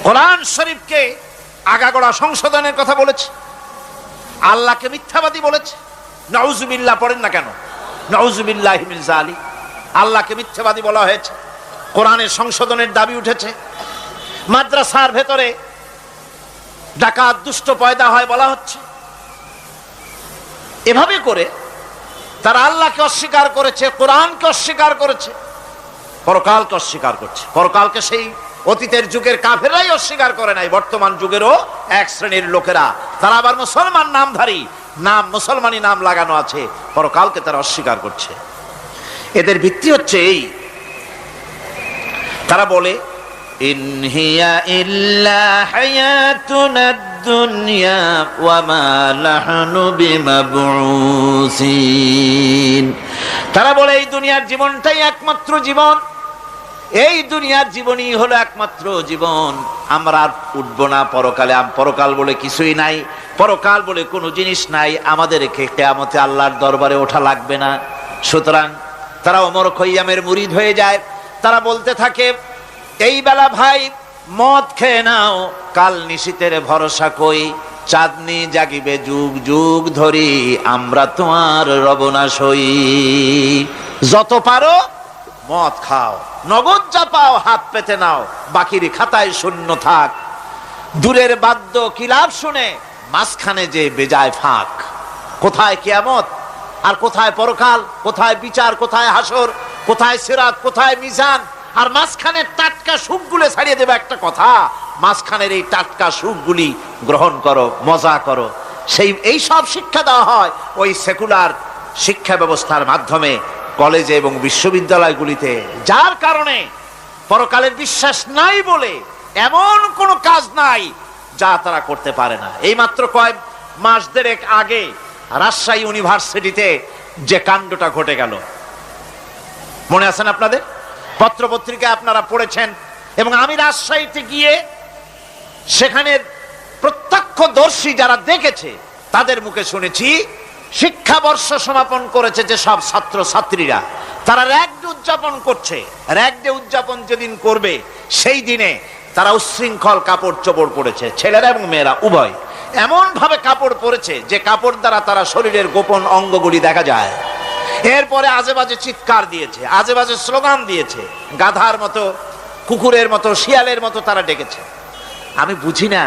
কোরআন শরীফকে আগাগোড়া সংশোধনের কথা বলেছে, আল্লাহকে মিথ্যাবাদী বলেছে। নাউজুবিল্লাহ পড়েন না কেন? নাউজুবিল্লাহি মিন যালিক। আল্লাহকে মিথ্যাবাদী বলা হয়েছে, কোরআনের সংশোধনের দাবি উঠেছে। মাদ্রাসার ভেতরে ডাকাত দুষ্ট পয়দা হয় বলা হচ্ছে। এভাবে করে তারা আল্লাহকে অস্বীকার করেছে, কোরআনকে অস্বীকার করেছে, পরকালকে অস্বীকার করছে। পরকালকে সেই অতীতের যুগের কাফেররাই অস্বীকার করে নাই, বর্তমান যুগেরও এক শ্রেণীর লোকেরা, তারা আবার মুসলমান নামধারী, নাম মুসলমানি নাম লাগানো আছে, পরকালকে তারা অস্বীকার করছে। এদের ভিত্তি হচ্ছে এই, তারা বলে ইন হিয়া ইল্লা হায়াতুনা দুনিয়া ওয়া মা নাহনু বিমাবউসিন। তারা বলে এই দুনিয়ার জীবনটাই একমাত্র জীবন, এই দুনিয়ার জীবনই হলো একমাত্র জীবন, আমরা আর উঠবো না পরকালে। পরকাল বলে কিছুই নাই, পরকাল বলে কোনো জিনিস নাই, আমাদেরকে কিয়ামতে আল্লাহর দরবারে ওঠা লাগবে না। সুতরাং তারা ওমর খৈয়ামের মুরিদ হয়ে যায়। তারা বলতে থাকে, এই বেলা ভাই মদ খেয়ে নাও, কাল নিশীতের ভরসা কই, চাঁদনি জাগিবে যুগ যুগ ধরি, আমরা তোমার রবনাশ হই। যত পারো মদ খাও, নগদ যা পাও হাত পেতে নাও, বাকির খাতায় শূন্য থাক। দূরের বাদ্য কিলাপ শুনে মাঝখানে যে বেজায় ফাঁক। কোথায় কিয়ামত আর কোথায় পরকাল, কোথায় বিচার, কোথায় হাসর, কোথায় সিরাত, কোথায় মিজান, আর মাঝখানে টাটকা সুখগুলো ছাড়িয়ে দেবে একটা কথা, মাঝখানের এই টাটকা সুখগুলি গ্রহণ করো, মজা করো। এই সব শিক্ষা দেওয়া হয় ওই সেকুলার শিক্ষা ব্যবস্থার মাধ্যমে কলেজে এবং বিশ্ববিদ্যালয়গুলিতে, যার কারণে পরকালের বিশ্বাস নাই বলে এমন কোনো কাজ নাই যা তারা করতে পারে না। এই মাত্র কয়েক মাস দেড়েক আগে রাজশাহী ইউনিভার্সিটিতে যে কাণ্ডটা ঘটে গেল, মনে আছেন আপনাদের? পত্রপত্রিকায় আপনারা পড়েছেন। এবং আমি রাজশাহীতে গিয়ে সেখানের প্রত্যক্ষদর্শী যারা দেখেছে তাদের মুখে শুনেছি, শিক্ষাবর্ষ সমাপন করেছে যে সব ছাত্র ছাত্রীরা, তারা র্যাগ ডে উদযাপন করছে। র্যাগ ডে উদযাপন যেদিন করবে সেই দিনে তারা উচ্ছৃঙ্খল কাপড় চোপড় পরেছে, ছেলেরা এবং মেয়েরা উভয় এমন ভাবে কাপড় পরেছে যে কাপড় দ্বারা তারা শরীরের গোপন অঙ্গগুলি দেখা যায়। এরপরে আজেবাজে চিৎকার দিয়েছে, আজেবাজে স্লোগান দিয়েছে, গাধার মতো, কুকুরের মতো, শিয়ালের মতো তারা ডেকেছে। আমি বুঝি না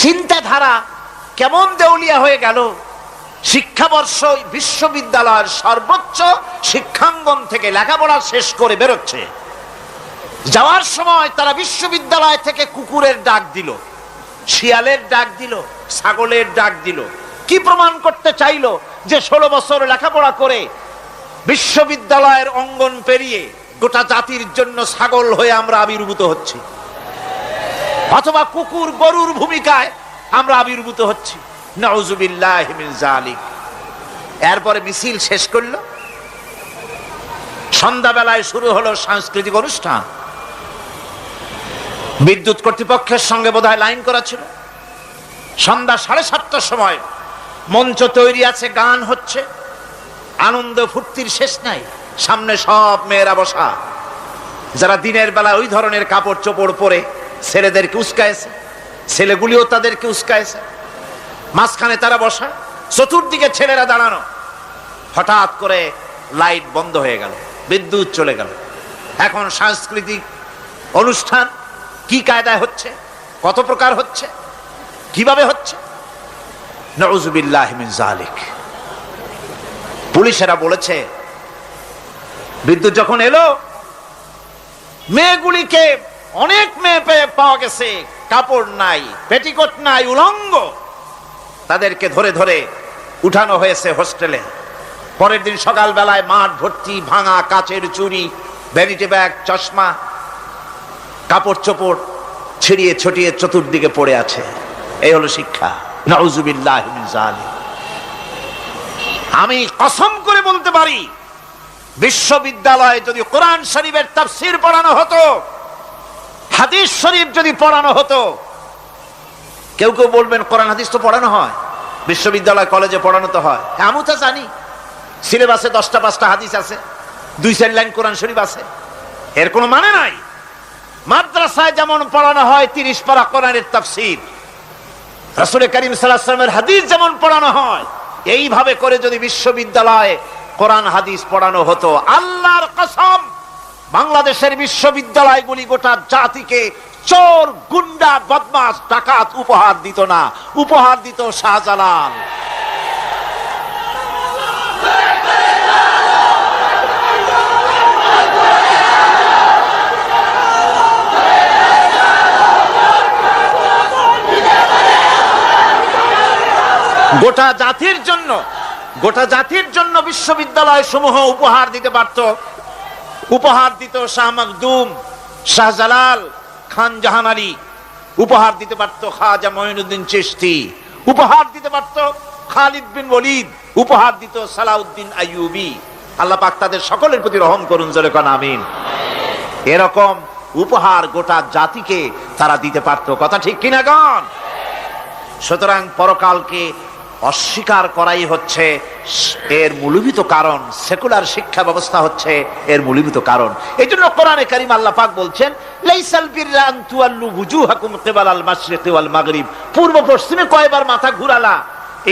চিন্তাধারা কেমন দেউলিয়া হয়ে গেল। শিক্ষাবর্ষ বিশ্ববিদ্যালয়ের সর্বোচ্চ শিক্ষাঙ্গন থেকে লেখাপড়া শেষ করে বেরোচ্ছে, যাওয়ার সময় তারা বিশ্ববিদ্যালয় থেকে কুকুরের ডাক দিল। শিয়ালের ডাক দিল, ছাগলের ডাক দিল। কি প্রমাণ করতে চাইলো? যে 16 বছর লেখাপড়া করে বিশ্ববিদ্যালয়ের অঙ্গন পেরিয়ে গোটা জাতির জন্য ছাগল হয়ে আমরা আবির্ভূত হচ্ছি, অথবা কুকুর গরুর ভূমিকায় আমরা আবির্ভূত হচ্ছি। নাউযুবিল্লাহি মিন যালিক। এরপরে মিছিল শেষ করলো, সন্ধ্যাবেলায় শুরু হলো সাংস্কৃতিক অনুষ্ঠান। বিদ্যুৎ কর্তৃপক্ষের সঙ্গে বোধহয় লাইন করা ছিল। সন্ধ্যা 7:30টার সময় মঞ্চ তৈরি আছে, গান হচ্ছে, আনন্দ ফুর্তির শেষ নাই। সামনে সব মেয়েরা বসা, যারা দিনের বেলা ওই ধরনের কাপড় চোপড় পরে ছেলেদেরকে উস্কায়েছে, ছেলেগুলিও তাদেরকে উস্কায়েছে। মাঝখানে তারা বসা, চতুর্দিকে ছেলেরা দাঁড়ানো। হঠাৎ করে লাইট বন্ধ হয়ে গেল, বিদ্যুৎ চলে গেল। এখন সাংস্কৃতিক অনুষ্ঠান কি কায়দায় হচ্ছে, কত প্রকার হচ্ছে, কিভাবে হচ্ছে? নাউযুবিল্লাহি মিন যালিক। পুলিশেরা বলেছে বিদ্যুৎ যখন এলো, মেয়েগুলিকে অনেক মেয়ে পাওয়া গেছে, কাপড় নাই, পেটিকোট নাই, উলঙ্গ। তাদেরকে ধরে ধরে উঠানো হয়েছে হোস্টেলে। পরের দিন সকাল বেলায় মাঠ ভর্তি ভাঙা কাচের চুড়ি, ভ্যানিটি ব্যাগ, চশমা, কাপড় চোপড় ছিড়িয়ে ছটিয়ে চতুর্দিকে পড়ে আছে। এই হলো শিক্ষা। নাউযুবিল্লাহি মিন যালিক। আমি কসম করে বলতে পারি, বিশ্ববিদ্যালয়ে যদি কোরআন শরীফের তাফসীর পড়ানো হতো, হাদিস শরীফ যদি পড়ানো হতো, কেউ কেউ বলবেন কোরআন হাদিস তো পড়ানো হয়, বিশ্ববিদ্যালয় কলেজে পড়ানো তো হয়। আমি তো জানি সিলেবাসে 10টা 5টা হাদিস আছে, 2-4 লাইন কোরআন শরীফ আছে, এর কোনো মানে নাই। মাদ্রাসায় যেমন পড়ানো হয় 30 পারা কোরআনের তাফসীর, রাসূল করিম সাল্লাল্লাহু আলাইহি ওয়াসাল্লামের হাদিস যেমন পড়ানো হয়, এইভাবে করে যদি বিশ্ববিদ্যালয়ে কোরআন হাদিস পড়ানো হতো, আল্লাহর কসম বাংলাদেশের বিশ্ববিদ্যালয়গুলি গোটা জাতিকে চোর, গুন্ডা, বদমাশ, ডাকাত উপহার দিত না, উপহার দিত শাহজালাল। গোটা জাতির জন্য বিশ্ববিদ্যালয় সমূহ উপহার দিতে পারত। উপহার দিত শাহ মখদুম, শাহজালাল, খান জাহান আলী, উপহার দিতে পারত খাজা মঈনুদ্দিন চিশতি, উপহার দিতে পারত খালিদ বিন ওলীদ, উপহার দিত সালাউদ্দিন আইয়ুবী। আল্লাহ পাক তাদের সকলের প্রতি রহম করুন, জোরে কোন আমিন। এরকম উপহার গোটা জাতিকে তারা দিতে পারত। কথা ঠিক কিনা গণ? সুতরাং পরকালকে অস্বীকার করাই হচ্ছে এর মূলভূত কারণ। সেকুলার শিক্ষা ব্যবস্থা হচ্ছে এর মূলভূত কারণ। এই জন্য কোরআনে কারীম আল্লাহ পাক বলছেন, লাইসাল বিররা আন তুওয়াল্লু বুজুহাকুম কিবালাল মাশরিকি ওয়াল মাগরিব। পূর্ব পশ্চিমে কয়বার মাথা ঘুরালা,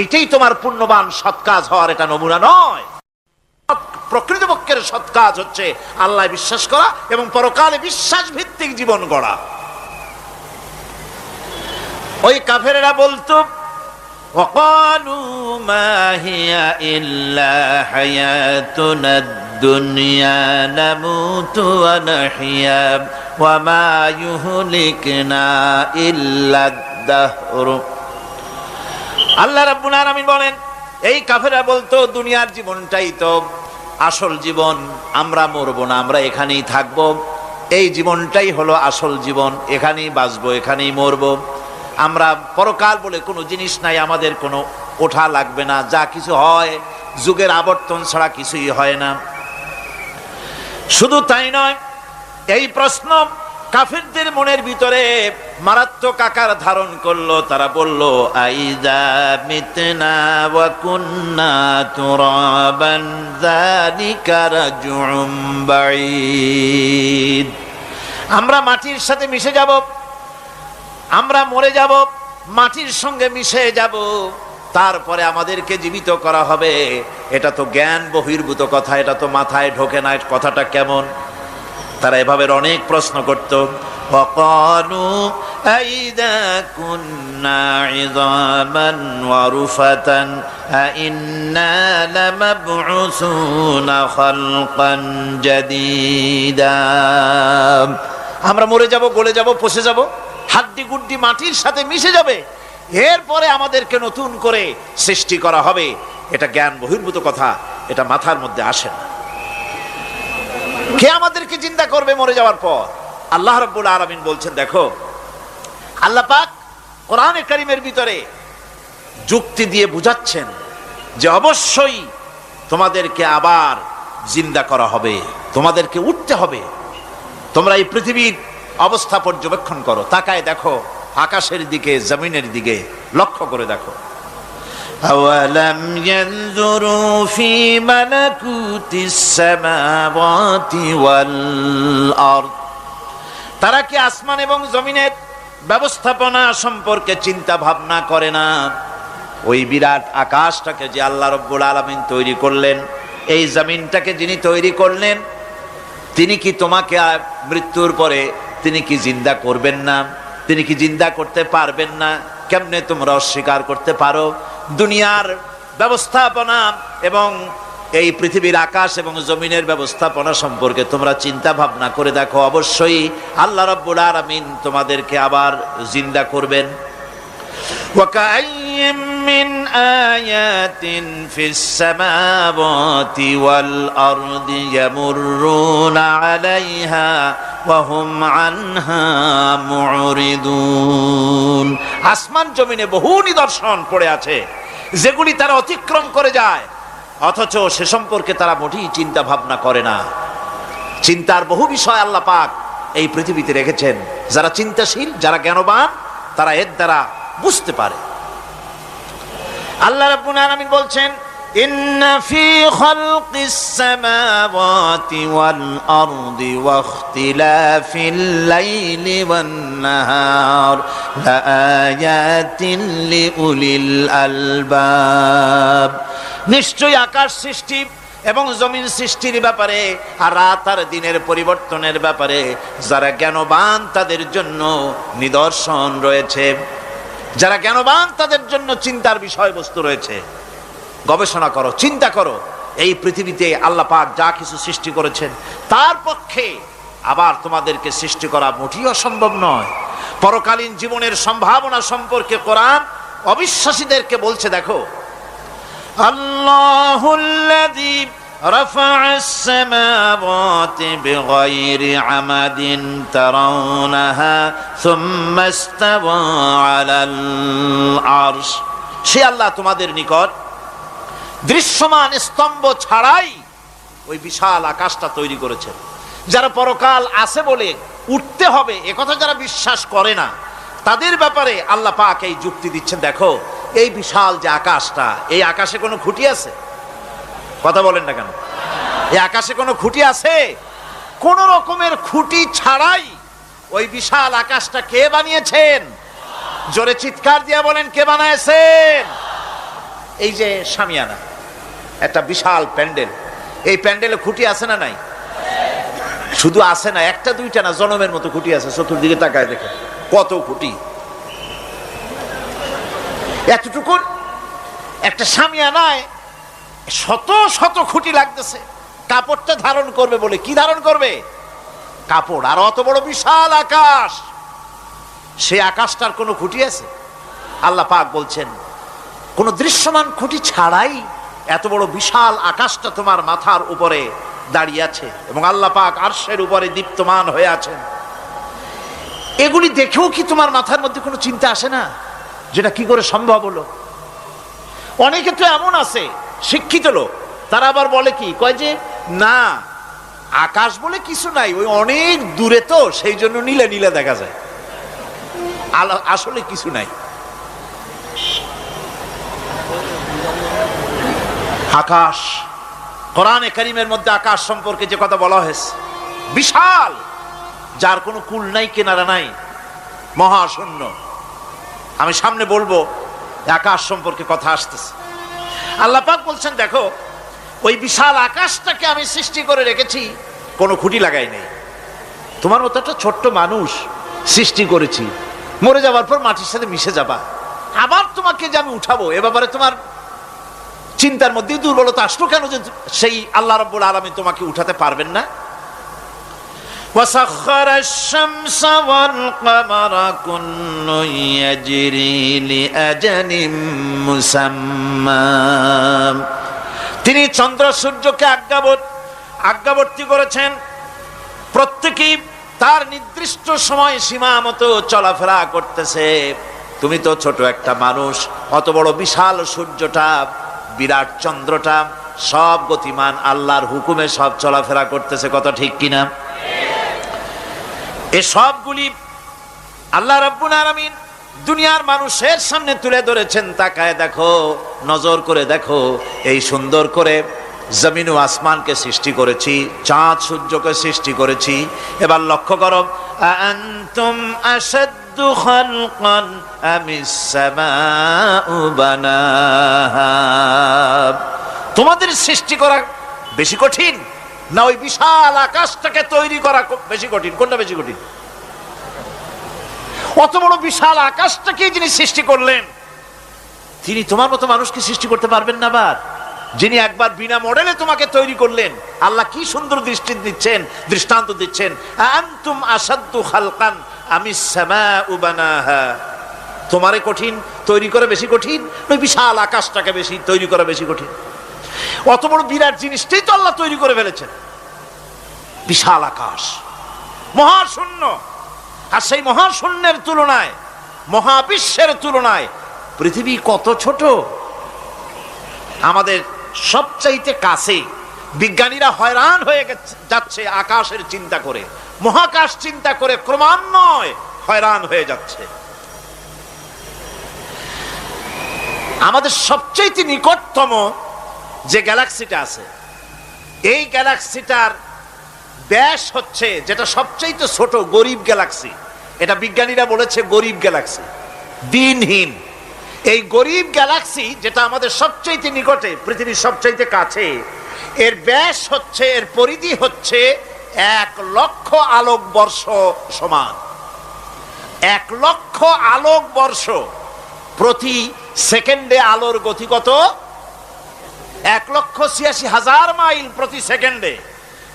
এইটাই তোমার পুণ্যবান সৎ কাজ হওয়ার এটা নমুনা নয়। প্রকৃতপক্ষের সৎ কাজ হচ্ছে আল্লাহ বিশ্বাস করা এবং পরকালে বিশ্বাস ভিত্তিক জীবন গড়া। ওই কাফেরেরা বলতো, وقالوا ما هي إلا حياتنا الدنيا نموت ونحيا وما يهلكنا إلا الدهر। আল্লাহ রাব্বুল আলামিন বলেন, এই কাফেররা বলতো দুনিয়ার জীবনটাই তো আসল জীবন, আমরা মরবো না, আমরা এখানেই থাকবো, এই জীবনটাই হলো আসল জীবন, এখানেই বাঁচবো, এখানেই মরবো, আমরা পরকাল বলে কোনো জিনিস নাই, আমাদের কোনো ওঠা লাগবে না, যা কিছু হয় যুগের আবর্তন ছাড়া কিছুই হয় না। শুধু তাই নয়, এই প্রশ্ন কাফিরদের মনের ভিতরে মারাত্মক আকার ধারণ করলো। তারা বলল, আইযা মিতনা ওয়া কুন্না তুরাবান যালিকা রাজউম বাঈদ। আমরা মাটির সাথে মিশে যাব, আমরা মরে যাব, মাটির সঙ্গে মিশে যাব, তারপরে আমাদেরকে জীবিত করা হবে। এটা তো জ্ঞান বহির্ভূত কথা, এটা তো মাথায় ঢোকে না, কথাটা কেমন? তারা এভাবে অনেক প্রশ্ন করত। ওয়াকালু আইযা কুন্না ইযামান ওয়া রুফাতান আইন্না লামাবউসুনা খালকান জাদীদা। আমরা মরে যাব, গলে যাব, পচে যাব, হাড্ডি গুড্ডি মাটির সাথে মিশে যাবে, এরপরে আমাদেরকে নতুন করে সৃষ্টি করা হবে। এটা জ্ঞান বহির্ভূত কথা, এটা মাথার মধ্যে আসে না। কে আমাদেরকে জিন্দা করবে মরে যাওয়ার পর? আল্লাহ রাব্বুল আলামিন বলছেন, দেখো আল্লাহ পাক কোরআনে কারীমের ভিতরে যুক্তি দিয়ে বুঝাচ্ছেন যে অবশ্যই তোমাদেরকে আবার জিন্দা করা হবে, তোমাদেরকে উঠতে হবে। তোমরা এই পৃথিবীর অবস্থা পর্যবেক্ষণ করো, তাকায় দেখো আকাশের দিকে, জমিনের দিকে লক্ষ্য করে দেখো। আওয়ালাম ইয়ানজুরু ফি মালাকুতিস সামাওয়াতি ওয়াল আরদ, তারা কি আসমান এবং জমিনের ব্যবস্থাপনা সম্পর্কে চিন্তা ভাবনা করে না? ওই বিরাট আকাশটাকে যে আল্লাহ রাব্বুল আলামিন তৈরি করলেন, এই জমিনটাকে যিনি তৈরি করলেন, তিনি কি তোমাকে মৃত্যুর পরে তিনি কি জিন্দা করবেন না? তিনি কি জিন্দা করতে পারবেন না? কেমনে তোমরা অস্বীকার করতে পারো? দুনিয়ার ব্যবস্থাপনা এবং এই পৃথিবীর আকাশ এবং জমিনের ব্যবস্থাপনা সম্পর্কে তোমরা চিন্তা ভাবনা করে দেখো, অবশ্যই আল্লাহ রাব্বুল আলামিন তোমাদেরকে আবার জিন্দা করবেন। وَكَأَيٍّ مِّنْ آيَاتٍ فِي السَّمَاوَاتِ وَالْأَرْضِ يَمُرُّونَ عَلَيْهَا وَهُمْ عَنْهَا مُعْرِضُونَ। আসমান জমিনে বহু নিদর্শন পড়ে আছে যেগুলি তারা অতিক্রম করে যায়, অথচ সে সম্পর্কে তারা মোটেই চিন্তা ভাবনা করে না। চিন্তার বহু বিষয় আল্লাহ পাক এই পৃথিবীতে রেখেছেন। যারা চিন্তাশীল, যারা জ্ঞানবান, তারা এর দ্বারা বুঝতে পারে। আল্লাহ রাব্বুল আলামিন বলছেন, ইন্না ফি খালকিস সামাওয়াতি ওয়াল আরদি ওয়া ইখতিলাফিল লাইলি ওয়ান নাহার লাআয়াতিন লিউলিল আলবাব। নিশ্চয়ই আকাশ সৃষ্টি এবং জমিন সৃষ্টির ব্যাপারে আর রাত আর দিনের পরিবর্তনের ব্যাপারে যারা জ্ঞানবান তাদের জন্য নিদর্শন রয়েছে। যারা জ্ঞানবান তাদের জন্য চিন্তার বিষয়বস্তু রয়েছে। গবেষণা করো, চিন্তা করো, এই পৃথিবীতে আল্লাহ পাক যা কিছু সৃষ্টি করেছেন তার পক্ষে আবার তোমাদেরকে সৃষ্টি করা মোটেই অসম্ভব নয়। পরকালীন জীবনের সম্ভাবনা সম্পর্কে কোরআন অবিশ্বাসীদেরকে বলছে, দেখো আল্লাহুল্লাযী রাফা'আস সামাওয়াতি বিগাইরি আমাদিন তারাউনাহা সুম্মা ইসতাওয়া আলাল আরশ। সে আল্লাহ তোমাদের নিকট দৃশ্যমান স্তম্ভ ছাড়াই ওই বিশাল আকাশটা তৈরি করেছেন। যারা পরকাল আছে বলে উঠতে হবে একথা যারা বিশ্বাস করে না, তাদের ব্যাপারে আল্লাহ পাক এই যুক্তি দিচ্ছেন, দেখো এই বিশাল যে আকাশটা, এই আকাশে কোনো খুঁটি আছে? কথা বলেন না কেন? এই আকাশে কোনো খুঁটি আছে? কোন রকমের খুঁটি ছাড়াই ওই বিশাল আকাশটা কে বানিয়েছেন? জোরে চিৎকার দিয়া বলেন, কে বানাইছেন? এই যে শামিয়ানা, একটা বিশাল প্যান্ডেল, এই প্যান্ডেলে খুঁটি আছে না নাই? শুধু আছে না, একটা দুইটা না, জনমের মতো খুঁটি আছে। চতুর্দিকে তাকায় দেখে কত খুঁটি। এতটুকু একটা শামিয়ানায় শত শত খুঁটি লাগতেছে। কাপড়টা ধারণ করবে বলে, কি ধারণ করবে? কাপড়। আর অত বড় বিশাল আকাশ, সেই আকাশটার কোনো খুঁটি আছে? আল্লাহ পাক বলছেন, কোন দৃশ্যমান খুঁটি ছাড়াই এত বড় বিশাল আকাশটা তোমার মাথার উপরে দাঁড়িয়ে আছে এবং আল্লাহ পাক আরশের উপরে দীপ্তমান হয়ে আছেন। এগুলি দেখেও কি তোমার মাথার মধ্যে কোনো চিন্তা আসে না যেটা কি করে সম্ভব হলো? অনেকে তো এমন আছে শিক্ষিত লোক, তারা আবার বলে কি, কয় যে না আকাশ বলে কিছু নাই, ওই অনেক দূরে তো সেই জন্য নীলে নীলে দেখা যায়, আসলে কিছু নাই। আকাশ, কোরআনে কারীমের মধ্যে আকাশ সম্পর্কে যে কথা বলা হয়েছে, বিশাল, যার কোনো কুল নাই, কিনারা নাই, মহাশূন্য। আমি সামনে বলবো আকাশ সম্পর্কে কথা আসতেছে। আল্লাহ পাক বলছেন, দেখো ওই বিশাল আকাশটাকে আমি সৃষ্টি করে রেখেছি, কোনো খুঁটি লাগাই নেই। তোমার মতো একটা ছোট্ট মানুষ সৃষ্টি করেছি, মরে যাওয়ার পর মাটির সাথে মিশে যাবা, আবার তোমাকে যে আমি উঠাবো, এ ব্যাপারে তোমার চিন্তার মধ্যে দুর্বলতা আসলো কেন যে সেই আল্লাহ রাব্বুল আলামিন তোমাকে উঠাতে পারবেন না? وسخر الشمس والقمر كل يجري لأجل مسمى। তিনি চন্দ্র সূর্যকে আজ্ঞাবর্তী করেছেন, প্রত্যেকেই তার নির্দিষ্ট সময় সীমা মতো চলাফেরা করতেছে। তুমি তো ছোট একটা মানুষ, অত বড় বিশাল সূর্যটা, বিরাট চন্দ্রটা সব গতিমান, আল্লাহর হুকুমে সব চলাফেরা করতেছে, কথা ঠিক কিনা? এই সবগুলি আল্লাহ রাব্বুল আলামিন দুনিয়ার মানুষের সামনে তুলে ধরেছেন। তাকায় দেখো, নজর করে দেখো, এই সুন্দর করে জমিন ও আসমানকে সৃষ্টি করেছি, চাঁদ সূর্যকে সৃষ্টি করেছি। এবার লক্ষ্য করো, আনতুম আশাদ্দু খালকান আমিস সামাউ বানাহা। তোমাদের সৃষ্টি করা বেশি কঠিন না ওই বিশাল আকাশটাকে তৈরি করা বেশি কঠিন? কোনটা বেশি কঠিন? অত বড় বিশাল আকাশটাকে যিনি সৃষ্টি করলেন, তিনি তোমার মতো মানুষকে সৃষ্টি করতে পারবেন না? আবার যিনি একবার বিনা মডেলে তোমাকে তৈরি করলেন, আল্লাহ কি সুন্দর দৃষ্টান্ত দিচ্ছেন, আনতুম আশাদ্দু খালকান আমিস সামাউ বানাহা। তোমারে কঠিন তৈরি করা বেশি কঠিন, ওই বিশাল আকাশটাকে বেশি তৈরি করা বেশি কঠিন? অত বড় বিরাট জিনিসটাই তো আল্লাহ তৈরি করে ফেলেছেন, বিশাল আকাশ, মহাশূন্য। আর সেই মহাশূন্যের তুলনায়, মহাবিশ্বের তুলনায় পৃথিবী কত ছোট। আমাদের সবচাইতে কাছে। বিজ্ঞানীরা হয়রান হয়ে যাচ্ছে আকাশের চিন্তা করে, মহাকাশ চিন্তা করে ক্রমান্বয়ে হয়রান হয়ে যাচ্ছে। আমাদের সবচাইতে নিকটতম যে গ্যালাক্সিটা আছে, এই গ্যালাক্সিটার ব্যাস হচ্ছে, যেটা সবচাইতে ছোট, গরিব গ্যালাক্সি। এটা বিজ্ঞানীরা বলেছে গরিব গ্যালাক্সি, দিনহীন। এই গরিব গ্যালাক্সি যেটা আমাদের সবচাইতে নিকটে, পৃথিবীর সবচাইতে কাছে, এর ব্যাস হচ্ছে, এর পরিধি হচ্ছে 1,00,000 আলোকবর্ষ সমান। 1,00,000 আলোকবর্ষ। প্রতি সেকেন্ডে আলোর গতি কত? 1,86,000 মাইল প্রতি সেকেন্ডে।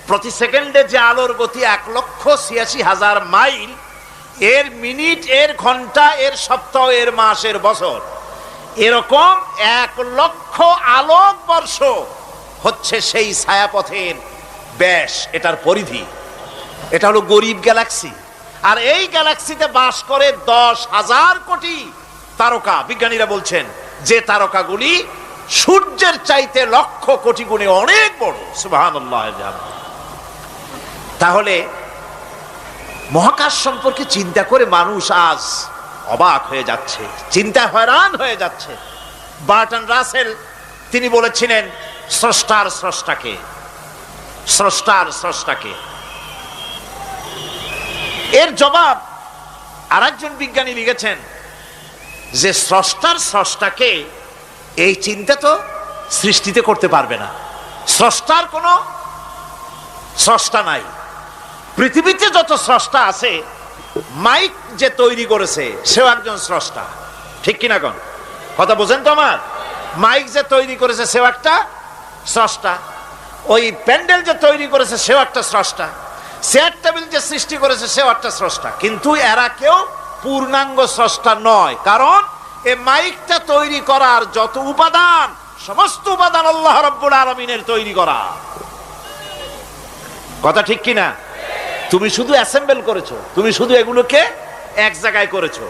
প্রতি সেকেন্ডে যে আলোর গতি 1,86,000 মাইল, এর মিনিট, এর ঘন্টা, এর সপ্তাহ, এর মাস, এর বছর, এরকম 1,00,000 আলোকবর্ষ হচ্ছে সেই ছায়াপথের ব্যাস, এটার পরিধি। এটা হলো গরিব গ্যালাক্সি। আর এই গ্যালাক্সিতে বাস করে 10,000 কোটি তারকা। বিজ্ঞানীরা বলছেন যে তারকাগুলি সূর্যের চাইতে লক্ষ কোটি গুণে অনেক বড়। সুবহানাল্লাহ। তাহলে মহাকাশ সম্পর্কে চিন্তা করে মানুষ আজ অবাক হয়ে যাচ্ছে, চিন্তায় হয়রান হয়ে যাচ্ছে। বার্টন রাসেল তিনি বলেছিলেন, স্রষ্টার স্রষ্টাকে, স্রষ্টার স্রষ্টাকে। এর জবাব আরেকজন বিজ্ঞানী লিখেছেন যে স্রষ্টার স্রষ্টাকে এই চিন্তা তো সৃষ্টিতে করতে পারবে না। স্রষ্টার কোনো স্রষ্টা নাই। পৃথিবীতে যত স্রষ্টা আছে, মাইক যে তৈরি করেছে সেও একজন স্রষ্টা, ঠিক কিনা? কোন কথা বোঝেন তো আমার? মাইক যে তৈরি করেছে সেও একটা স্রষ্টা, ওই প্যান্ডেল যে তৈরি করেছে সেও একটা স্রষ্টা, চেয়ার টেবিল যে সৃষ্টি করেছে সেও একটা স্রষ্টা। কিন্তু এরা কেউ পূর্ণাঙ্গ স্রষ্টা নয়, কারণ এই মাইকটা তৈরি করার যত উপাদান, সমস্ত উপাদান আল্লাহ রাব্বুল আলামিনের তৈরি করা। কথা ঠিক কিনা? তুমি শুধু অ্যাসেম্বল করেছো, তুমি শুধু এগুলোকে এক জায়গায় করেছো।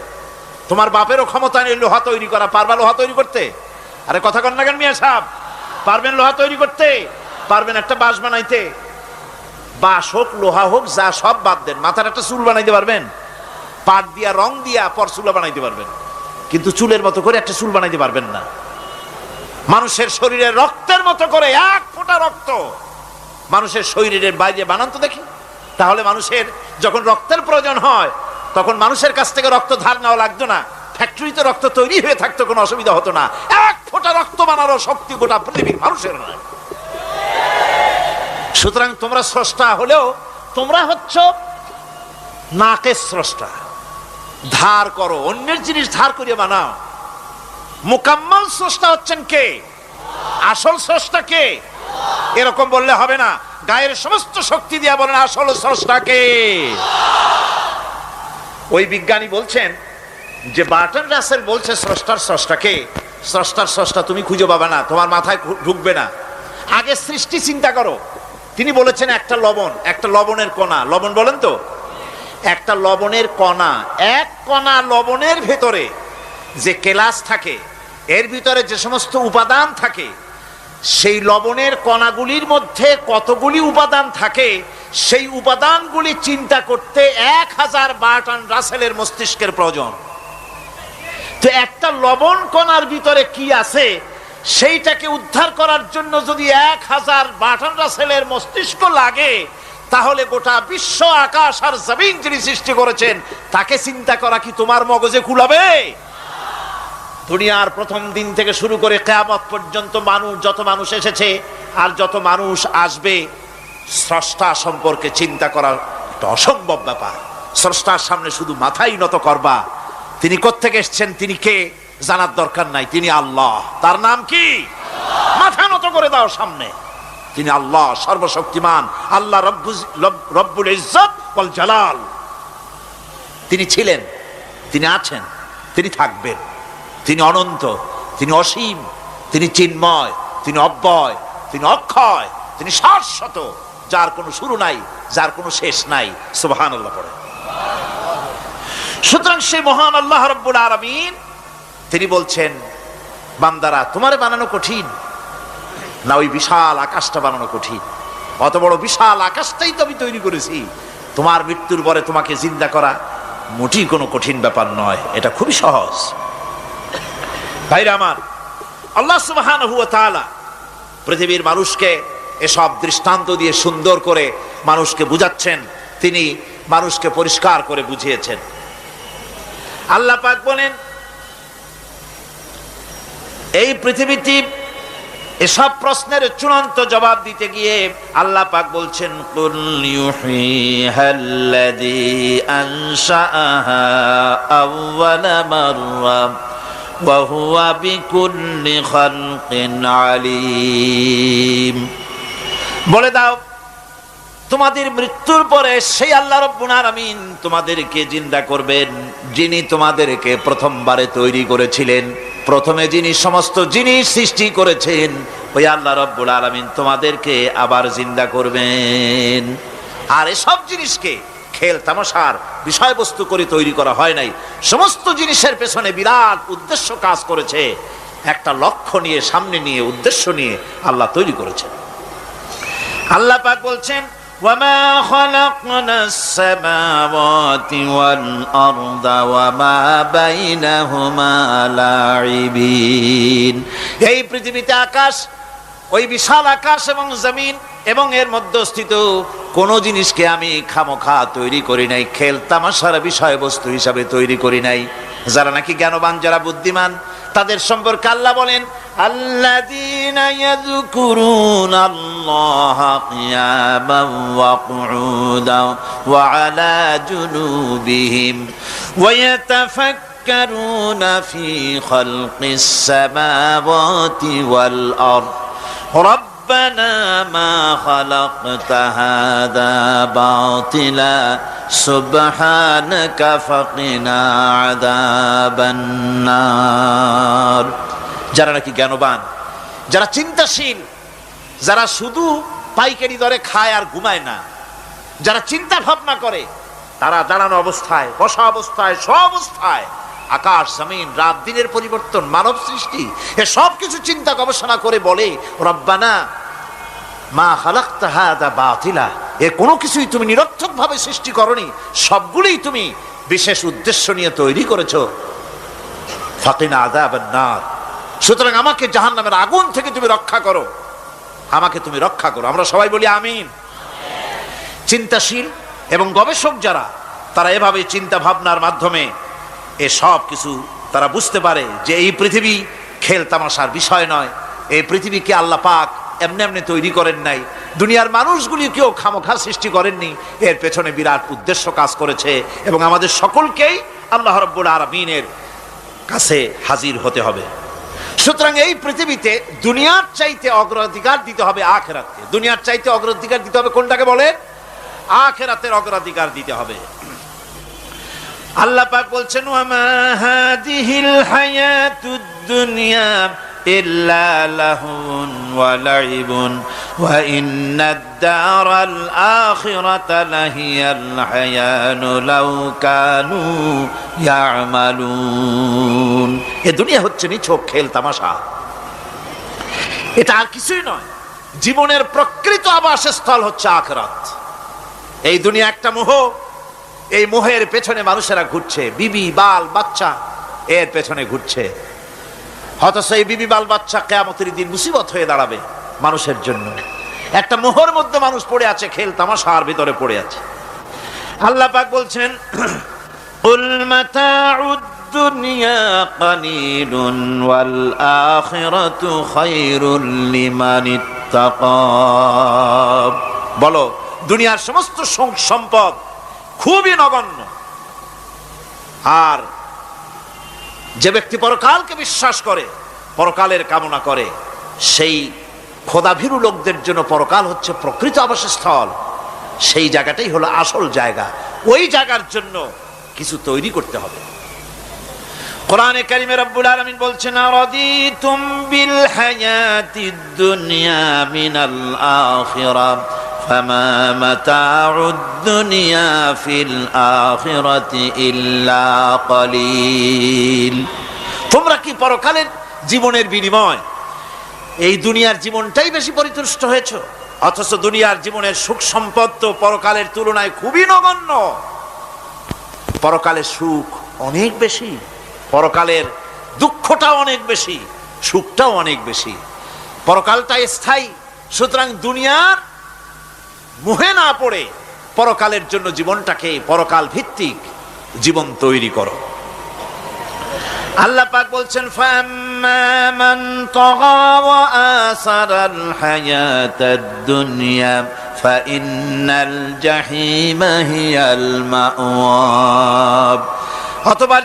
তোমার বাপেরও ক্ষমতা নেই লোহা তৈরি করা। পারবা লোহা তৈরি করতে? আরে কথা কন না কেন মিয়া সাহেব? পারবেন লোহা তৈরি করতে? পারবেন একটা বাঁশ বানাইতে? বাঁশ হোক, লোহা হোক, যা সব বাদ দেন, মাথার একটা চুল বানাইতে পারবেন? পাট দিয়া, রং দিয়া পরচুলা বানাইতে পারবেন, কিন্তু চুলের মতো করে একটা চুল বানাইতে পারবেন না। মানুষের শরীরের রক্তের মতো করে এক ফোঁটা রক্ত মানুষের শরীরের বাইরে বানান তো দেখি। তাহলে মানুষের যখন রক্তের প্রয়োজন হয়, তখন মানুষের কাছ থেকে রক্ত ধার নেওয়া লাগতো না, ফ্যাক্টরিতে রক্ত তৈরি হয়ে থাকতো, কোনো অসুবিধা হতো না। এক ফোঁটা রক্ত বানানোর শক্তি গোটা পৃথিবীর মানুষের নয়। সুতরাং তোমরা স্রষ্টা হলেও তোমরা হচ্ছ নাকের স্রষ্টা। ধার করো, অন্যের জিনিস ধার করিয়ে বানাও। মুকাম্মাল স্রষ্টা হচ্ছেন কে? আসল স্রষ্টা কে? এরকম বললে হবে না। গায়ের সমস্ত শক্তি দিয়া বলেন আসল স্রষ্টাকে। ওই বিজ্ঞানী বলছেন যে বার্টন রাসেল বলছে স্রষ্টার স্রষ্টাকে, স্রষ্টার স্রষ্টা তুমি খুঁজে পাবে না, তোমার মাথায় ঢুকবে না। আগে সৃষ্টি চিন্তা করো। তিনি বলেছেন একটা লবণ, একটা লবণের কণা, লবণ বলেন তো, একটা লবণের কণা, এক কণা লবণের ভেতরে যে কেলাস থাকে, এর ভিতরে যে সমস্ত উপাদান থাকে, সেই লবণের কণাগুলির মধ্যে কতগুলি উপাদান থাকে, সেই উপাদানগুলি চিন্তা করতে 1000 বার্টন রাসেলের মস্তিষ্কের প্রয়োজন। তো একটা লবণ কণার ভিতরে কি আছে সেইটাকে উদ্ধার করার জন্য যদি 1000 বার্টন রাসেলের মস্তিষ্ক লাগে, তাহলে গোটা বিশ্ব আকাশ আর জমিন যিনি সৃষ্টি করেছেন তাকে চিন্তা করা কি তোমার মগজে কুলাবে? দুনিয়ার প্রথম দিন থেকে শুরু করে কিয়ামত পর্যন্ত মানুষ, যত মানুষ এসেছে আর যত মানুষ আসবে, স্রষ্টা সম্পর্কে চিন্তা করা একটা অসম্ভব ব্যাপার। স্রষ্টার সামনে শুধু মাথাই নত করবা। তিনি কোত্থেকে এসেছেন, তিনি কে জানার দরকার নাই, তিনি আল্লাহ। তার নাম কি? মাথা নত করে দাও সামনে। তিনি আল্লাহ, সর্বশক্তিমান আল্লাহ, রব্বুল ইজ্জত ওয়াল জালাল। তিনি ছিলেন, তিনি আছেন, তিনি থাকবেন। তিনি অনন্ত, তিনি অসীম, তিনি চিন্ময়, তিনি অব্যয়, তিনি অক্ষয়, তিনি শাশ্বত, যার কোনো শুরু নাই, যার কোনো শেষ নাই। সুবহানাল্লাহ পড়ে। সুতরাং সেই মহান আল্লাহ রাব্বুল আলামিন তিনি বলছেন, বান্দারা তোমারে বানানো কঠিন না ওই বিশাল আকাশটা বানানো কঠিন? অত বড় বিশাল আকাশটাই তো আমি তৈরি করেছি। তোমার মৃত্যুর পরে তোমাকে জিন্দা করা মোটেই কোনো কঠিন ব্যাপার নয়, এটা খুবই সহজ। ভাইরা আমার, আল্লাহ সুবহানাহু ওয়া তাআলা পৃথিবীর মানুষকে এসব দৃষ্টান্ত দিয়ে সুন্দর করে মানুষকে বুঝাচ্ছেন, তিনি মানুষকে পরিষ্কার করে বুঝিয়েছেন। আল্লাহ পাক বলেন, এই পৃথিবীতে এসব প্রশ্নের চূড়ান্ত জবাব দিতে গিয়ে আল্লাহ পাক বলছেন, কুল ইউহিহাল্লাযী আনশাআহা আউওয়ালা মাররা ওয়া হুয়া বিকুল্লি খালকিন আলীম। বলে দাও, তোমাদের মৃত্যুর পরে সেই আল্লাহ রাব্বুল আলামিন তোমাদেরকে জিন্দা করবেন, যিনি তোমাদেরকে প্রথমবারে তৈরি করেছিলেন। প্রথমে যিনি সমস্ত জিনিস সৃষ্টি করেছেন, ওই আল্লাহ রাব্বুল আলামিন তোমাদেরকে আবার জিন্দা করবেন। আর এসব জিনিসকে খেল তামাশার বিষয়বস্তু করে তৈরি করা হয় নাই। সমস্ত জিনিসের পেছনে বিরাট উদ্দেশ্য কাজ করেছে, একটা লক্ষ্য নিয়ে, সামনে নিয়ে, উদ্দেশ্য নিয়ে আল্লাহ তৈরি করেছেন। আল্লাহ পাক বলছেন, وَمَا خَلَقْنَا السَّمَاوَاتِ وَالْأَرْضَ وَمَا بَيْنَهُمَا لَاعِبِينَ। এই পৃথিবীতে আকাশ, ওই বিশাল আকাশ এবং জমিন এবং এর মধ্যস্থিত কোন জিনিসকে আমি খামোখা তৈরি করি নাই, খেল তামাশার বিষয়বস্তু হিসাবে তৈরি করি নাই। যারা নাকি জ্ঞানবান, যারা বুদ্ধিমান, তাদের সম্পর্কে আল্লাহ বলেন, আল্লাযীনা ইয়াযকুরুনাল্লাহা কিয়ামান ওয়া কুউদান ওয়া আলা জুনুবিহিম ওয়া ইয়াতাফাক্কারুনা ফি খালকিস সামাওয়াতি ওয়াল আরদ রব্বানা মা খালাকতা হাযা বাতিলা সুবহানাকা ফাকিনা আযাবান নার। যারা নাকি জ্ঞানবান, যারা চিন্তাশীল, যারা শুধু পাইকারি দরে খায় আর ঘুমায় না, যারা চিন্তা ভাবনা করে, তারা দাঁড়ানো অবস্থায়, বসা অবস্থায়, সব অবস্থায়, আকাশ জমিন, রাত দিনের পরিবর্তন, মানব সৃষ্টি, এ সব কিছু চিন্তা গবেষণা করে বলে, রব্বানা মা খালাকতা হাযা বাতিলা, এ কোনো কিছুই তুমি নিরর্থক ভাবে সৃষ্টি করনি, সবগুলোই তুমি বিশেষ উদ্দেশ্য নিয়ে তৈরি করেছো। ফাকিনা আযাবান নার, সুতরাং আমাকে জাহান্নামের আগুন থেকে তুমি রক্ষা করো, আমাকে তুমি রক্ষা করো। আমরা সবাই বলি আমিন। চিন্তাশীল এবং গবেষক যারা, তারা এভাবে চিন্তা ভাবনার মাধ্যমে এ সব কিছু তারা বুঝতে পারে যে এই পৃথিবী খেল তামাশার বিষয় নয়। এই পৃথিবীকে আল্লাহ পাক এমনি এমনি তৈরি করেন নাই, দুনিয়ার মানুষগুলিকেও খামোখা সৃষ্টি করেননি, এর পেছনে বিরাট উদ্দেশ্য কাজ করেছে এবং আমাদের সকলকেই আল্লাহ রাব্বুল আলামিনের কাছে হাজির হতে হবে। সুতরাং এই পৃথিবীতে দুনিয়ার চাইতে অগ্রাধিকার দিতে হবে আখিরাতকে। দুনিয়ার চাইতে অগ্রাধিকার দিতে হবে কোনটাকে বলে? আখিরাতের অগ্রাধিকার দিতে হবে। আল্লাহ পাক বলছেন, ওয়ামা হাদিহিল হায়াতুদ দুনিয়া ইল্লা লাহুন ওয়া লাইবুন ওয়া ইন্নাদ দারাল আখিরাতা লাহিয়াল হায়ানু লাউ কানু ইয়ামালুন। এই দুনিয়া হচ্ছে নিছক খেল তামাশা, এটা আর কিছুই নয়। জীবনের প্রকৃত আবাসস্থল হচ্ছে আখিরাত। এই দুনিয়া একটা মোহ, এই মোহের পেছনে মানুষেরা ঘুরছে, বিবি বাল বাচ্চা এর পেছনে ঘুরছে। অথচ এই বিবি বাল বাচ্চা কিয়ামতের দিন মুসিবত হয়ে দাঁড়াবে মানুষের জন্য। একটা মোহর মধ্যে মানুষ পড়ে আছে, খেল তামাশার ভিতরে পড়ে আছে। আল্লাহ পাক বলছেন, কুল মাতাউদ দুনিয়া কালিলুন ওয়াল আখিরাতু খায়রুল লিমানিত্তাকা। বলো, দুনিয়ার সমস্ত সম্পদ খুবই নগণ্য, আর যে ব্যক্তি পরকালকে বিশ্বাস করে, পরকালের কামনা করে, সেই খোদাভীরু লোকদের জন্য পরকাল হচ্ছে প্রকৃত আবাসস্থল। সেই জায়গাটাই হলো আসল জায়গা। ওই জায়গার জন্য কিছু তৈরি করতে হবে। কোরআনে কারিমে রব্বুল আলামিন বলছেন, আরাদিতুম বিল হায়াতিদ দুনিয়া মিনাল আখিরাহ ফামা মাতাউদ দুনিয়া ফিল আখিরাতি ইল্লা কলিল। তোমরা কি পরকালের জীবনের বিনিময় এই দুনিয়ার জীবনটাই বেশি পরিতুষ্ট হয়েছ? অথচ দুনিয়ার জীবনের সুখ সম্পদ তো পরকালের তুলনায় খুবই নগণ্য। পরকালের সুখ অনেক বেশি, পরকালের দুঃখটাও অনেক বেশি, সুখটাও অনেক বেশি। পরকালটা স্থায়ী। সুতরাং দুনিয়ার মোহে না পড়ে পরকালের জন্য জীবনটাকে পরকাল ভিত্তিক জীবন তৈরি করো। আল্লাহ পাক বলছেন, ফাম্মা মান তাগা ওয়া আসারাল হায়াতাদ দুনিয়া ফাইন্নাল জাহিমা হিয়াল মাওয়া। অতঃপর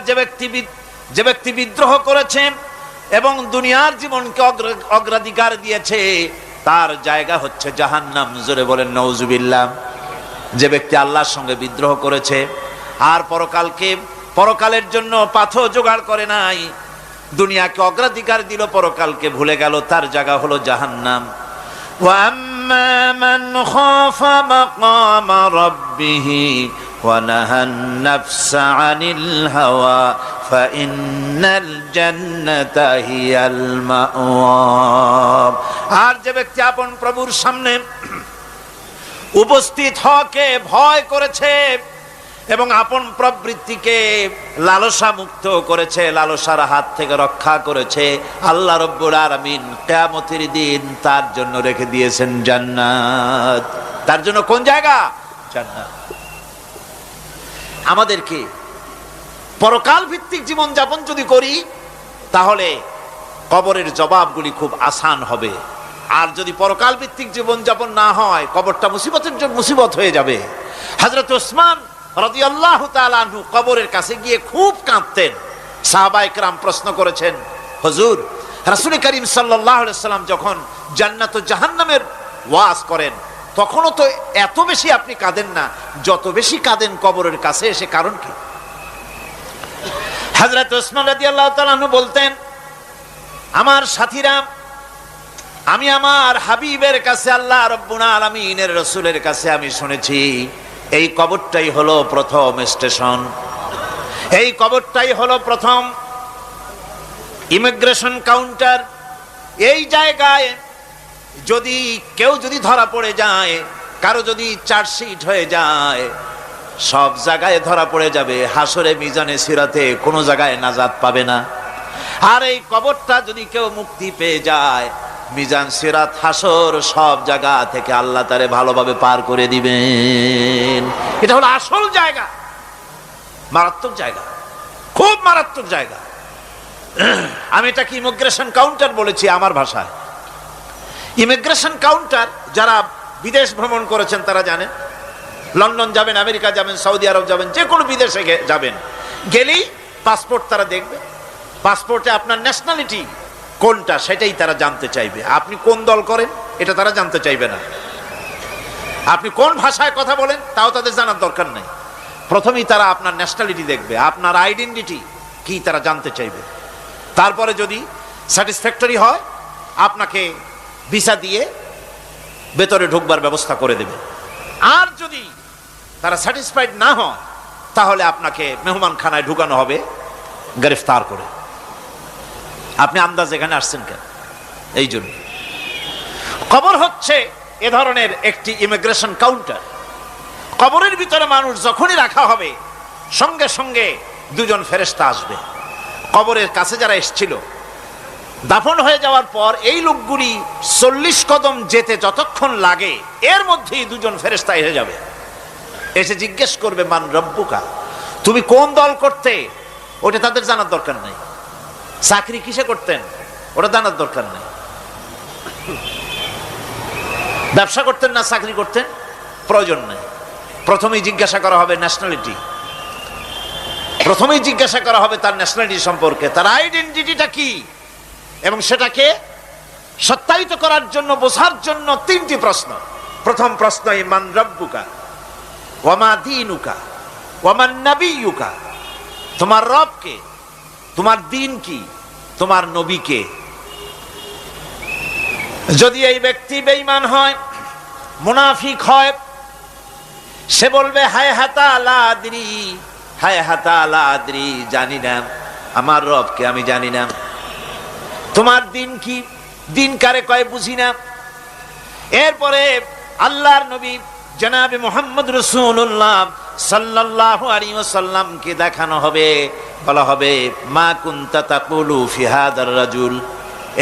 যে ব্যক্তি বিদ্রোহ করেছে এবং দুনিয়ার জীবনকে অগ্রাধিকার দিয়েছে, তার জায়গা হচ্ছে জাহান্নাম। জোরে বলেন নাউজুবিল্লাহ। যে ব্যক্তি আল্লাহর সঙ্গে বিদ্রোহ করেছে আর পরকালের জন্য পাথর জোগাড় করে নাই, দুনিয়াকে অগ্রাধিকার দিল, পরকালকে ভুলে গেল, তার জায়গা হলো জাহান্নাম। ওয়া আম্মা মান খাফা মাকামা রাব্বিহি ওয়া নাহান নাফসা আনিল হাওয়া ফাইন্নাল জান্নাতা হিয়াল মাওয়া। আর যে ব্যক্তি আপন প্রভুর সামনে উপস্থিত হওয়াকে ভয় করেছে এবং আপন প্রবৃত্তিকে লালসা মুক্ত করেছে, লালসার হাত থেকে রক্ষা করেছে, আল্লাহ রব্বুল আলামিন কিয়ামতের দিন তার জন্য রেখে দিয়েছেন জান্নাত। তার জন্য কোন জায়গা? জান্নাত। আমাদেরকে পরকাল ভিত্তিক জীবন যাপন যদি করি, তাহলে কবরের জবাবগুলি খুব আসান হবে। আর যদি পরকাল ভিত্তিক জীবন যাপন না হয়, কবরটা মুসিবতের জন্য মুসিবত হয়ে যাবে। হযরত ওসমান রাদিয়াল্লাহু তাআলা আনহু কবরের কাছে গিয়ে খুব কাঁদতেন। সাহাবায়ে কেরাম প্রশ্ন করেছেন, হুজুর, রাসূল করিম সাল্লাল্লাহু আলাইহি ওয়াসাল্লাম যখন জান্নাত ও জাহান্নামের ওয়াজ করেন, তখনও তো এত বেশি আপনি কাঁদেন না, যত বেশি কাঁদেন কবরের কাছে এসে, কারণ কি? হযরত ওসমান রাদিয়াল্লাহু তাআলা আনহু বলতেন, আমার সাথীরা, আমি আমার হাবিবের কাছে, আল্লাহ রাব্বুল আলামিনের রাসূলের কাছে আমি শুনেছি, এই কবরটাই হলো প্রথম স্টেশন, এই কবরটাই হলো প্রথম ইমিগ্রেশন কাউন্টার। এই জায়গায় যদি কেউ ধরা পড়ে যায়, কারো যদি চার্জশিট হয়ে যায়, সব জায়গায় ধরা পড়ে যাবে। হাসরে মিজানে সিরাতে কোনো জায়গায় নাজাত পাবে না। আর এই কবরটা যদি কেউ মুক্তি পেয়ে যায়, মিজান সিরাত হাসর সব জায়গা থেকে আল্লাহ তারে ভালোভাবে পার করে দিবেন। এটা হলো আসল জায়গা, মারাত্মক জায়গা, খুব মারাত্মক জায়গা। আমি এটাকে ইমিগ্রেশন কাউন্টার বলেছি আমার ভাষায়। ইমিগ্রেশন কাউন্টার, যারা বিদেশ ভ্রমণ করেছেন তারা জানেন। লন্ডন যাবেন, আমেরিকা যাবেন, সৌদি আরব যাবেন, যে কোনো বিদেশে যাবেন, গেলেই পাসপোর্ট তারা দেখবে। পাসপোর্টে আপনার ন্যাশনালিটি কোনটা সেটাই তারা জানতে চাইবে। আপনি কোন দল করেন এটা তারা জানতে চাইবে না। আপনি কোন ভাষায় কথা বলেন তাও তাদের জানার দরকার নাই। প্রথমেই তারা আপনার ন্যাশনালিটি দেখবে, আপনার আইডেন্টিটি কি তারা জানতে চাইবে। তারপরে যদি স্যাটিসফ্যাক্টরি হয় আপনাকে ভিসা দিয়ে ভেতরে ঢুকবার ব্যবস্থা করে দেবে। আর যদি তারা স্যাটিসফাইড না হয় তাহলে আপনাকে মেহমানখানায় ঢুকানো হবে গ্রেফতার করে। আপনি আন্দাজ এখানে আসছেন কেন? এই জন্য কবর হচ্ছে এ ধরনের একটি ইমিগ্রেশন কাউন্টার। কবরের ভিতরে মানুষ যখনই রাখা হবে সঙ্গে সঙ্গে দুজন ফেরেশতা আসবে। কবরের কাছে যারা এসেছিল দাফন হয়ে যাওয়ার পর এই লোকগুলি 40 কদম যেতে যতক্ষণ লাগে এর মধ্যেই দুজন ফেরেশতা এসে যাবে। এসে জিজ্ঞেস করবে মান রব্বুকা, তুমি কোন দল করতে, ওটা তাদের জানার দরকার নাই। চাকরি কিসে করতেন ওটা জানার দরকার নাই। ব্যবসা করতেন না চাকরি করতেন প্রয়োজন নাই। প্রথমেই জিজ্ঞাসা করা হবে ন্যাশনালিটি, প্রথমেই জিজ্ঞাসা করা হবে তার ন্যাশনালিটি সম্পর্কে, তার আইডেন্টিটিটা কি, এবং সেটাকে সত্যায়িত করার জন্য বোঝার জন্য 3টি প্রশ্ন। প্রথম প্রশ্ন মান রব্বুকা ওয়া মা দীনুকা ওয়া মান নাবিয়্যুকা, তোমার রব কে, তোমার দ্বীন কি, তোমার নবী কে। যদি এই ব্যক্তি বেঈমান হয়, মুনাফিক হয়, সে বলবে হায় হাতা লা আদরি, হায় হাতা লা আদরি, জানি না আমার রবকে আমি জানি না। তোমার দিন কি, দিন কারে কয় বুঝি না। এরপরে আল্লাহর নবী জনাবে মুহাম্মদ রাসূলুল্লাহ সাল্লাল্লাহু আলাইহি ওয়াসাল্লামকে দেখানো হবে, বলা হবে মা কুনতা তাকুলু ফি হাদার রাজুল,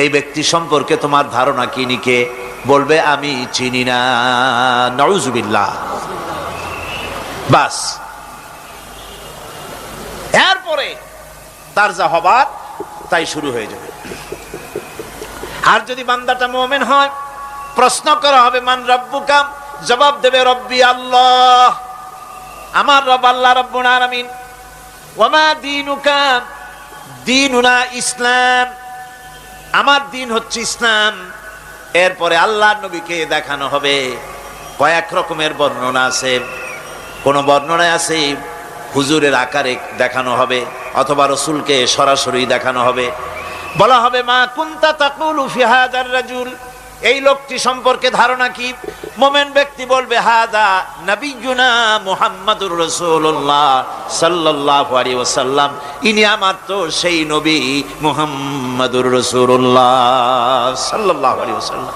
এই ব্যক্তি সম্পর্কে তোমার ধারণা কি নিকে, বলবে আমি চিনি না। নাউযুবিল্লাহ। বাস, এরপরে তার যা হবার তাই শুরু হয়ে যাবে। আর যদি বান্দাটা মুমিন হয়, প্রশ্ন করা হবে মান রব্বুকা, জবাব দেবে রব্বি আল্লাহ, আমার রব আল্লাহ রাব্বুল আলামিন। ওয়া মা দীনুকা, দীনুনা ইসলাম, আমার দিন হচ্ছে ইসলাম। এরপরে আল্লাহর নবীকে দেখানো হবে। কয়েক রকমের বর্ণনা আছে, কোন বর্ণনায় আছে হুজুরের আকারে দেখানো হবে অথবা রাসূলকে সরাসরি দেখানো হবে। বলা হবে মা কুনতা তাকুলু ফি হাদার রাজুল, এই লোকটি সম্পর্কে ধারণা কি। মুমিন ব্যক্তি বলবে হাদা নবিয়ুনা মুহাম্মাদুর রাসূলুল্লাহ সাল্লাল্লাহু আলাইহি ওয়াসাল্লাম, ইনি আমার তো সেই নবী মুহাম্মাদুর রাসূলুল্লাহ সাল্লাল্লাহু আলাইহি ওয়াসাল্লাম।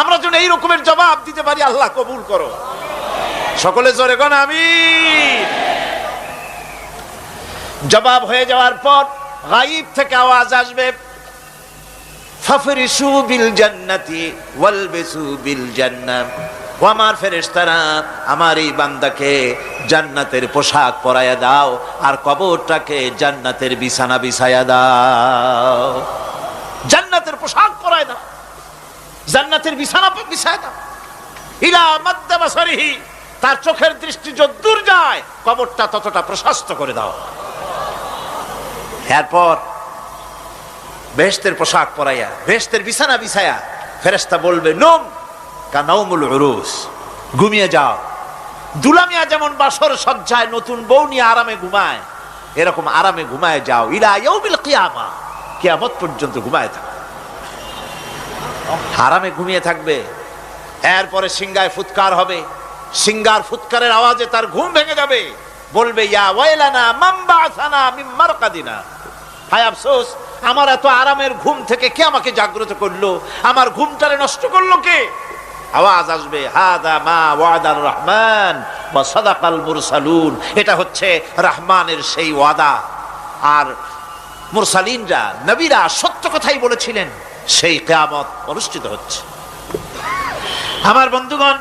আমরা যেন এই রকমের জবাব দিতে পারি, আল্লাহ কবুল করো। সকলে জোরে কোন আমিন। জবাব হয়ে যাওয়ার পর গায়ব থেকে আওয়াজ আসবে ফাফরিশু বিল জান্নাতি ওয়ালবিসু বিল জান্নাহ, ও আমার ফেরেশতারা আমার এই বান্দাকে জান্নাতের পোশাক পরায়া দাও আর কবরটাকে জান্নাতের বিছানা বিছায়া দাও। জান্নাতের পোশাক পরায় দাও, জান্নাতের বিছানা বিছায়া দাও। ইলা মাদ্দা বাসারিহি, তার চোখের দৃষ্টি যতদূর যায় কবরটা ততটা প্রশস্ত করে দাও। এরপর বেহেশতের পোশাক পরাইয়া বেহেশতের বিছানা বিছায়া ফেরেশতা বলবে নম কা নাউমুল উরুস, ঘুমিয়ে যাও। দুলামিয়া যেমন বাসর সজ্জায় নতুন বউ নিয়ে আরামে ঘুমায়, এরকম আরামে ঘুমায় যাও। ইলা ইয়াউমিল কিয়ামা, কিয়ামত পর্যন্ত ঘুমায় থাকো, আরামে ঘুমিয়ে থাকবে। এরপরে সিংগায় ফুৎকার হবে, সিংগার ফুৎকারের আওয়াজে তার ঘুম ভেঙে যাবে। বলবে ইয়া ওয়াইলানা মান বাআসানা মিন মারকাদিনা, হায় আফসোস, আমার এত আরামের ঘুম থেকে কে আমাকে জাগ্রত করলো, আমার ঘুমটারে নষ্ট করলো কে। আওয়াজ আসবে হাদা মা ওয়াদার রহমান ওয়া সাদাকাল মুরসালুন, এটা হচ্ছে রহমানের সেই ওয়াদা আর মুরসালিনরা নবীরা সত্য কথাই বলেছিলেন, সেই কিয়ামত অনুষ্ঠিত হচ্ছে। আমার বন্ধুগণ,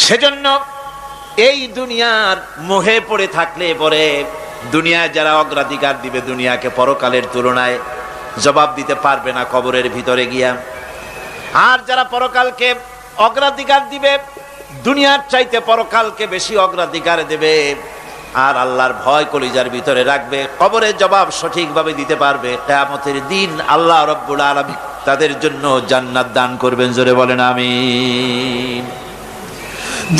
সেজন্য এই দুনিয়ার মোহে পড়ে থাকলে পরে দুনিয়ায় যারা অগ্রাধিকার দিবে দুনিয়াকে পরকালের তুলনায়, জবাব দিতে পারবে না কবরের ভিতরে গিয়া। আর যারা পরকালকে অগ্রাধিকার দিবে, দুনিয়ার চাইতে পরকালকে বেশি অগ্রাধিকার দেবে, আর আল্লাহর ভয় কলিজার ভিতরে রাখবে, কবরের জবাব সঠিকভাবে দিতে পারবে, কিয়ামতের দিন আল্লাহ রাব্বুল আলামিন তাদের জন্য জান্নাত দান করবেন। জোরে বলেন আমিন।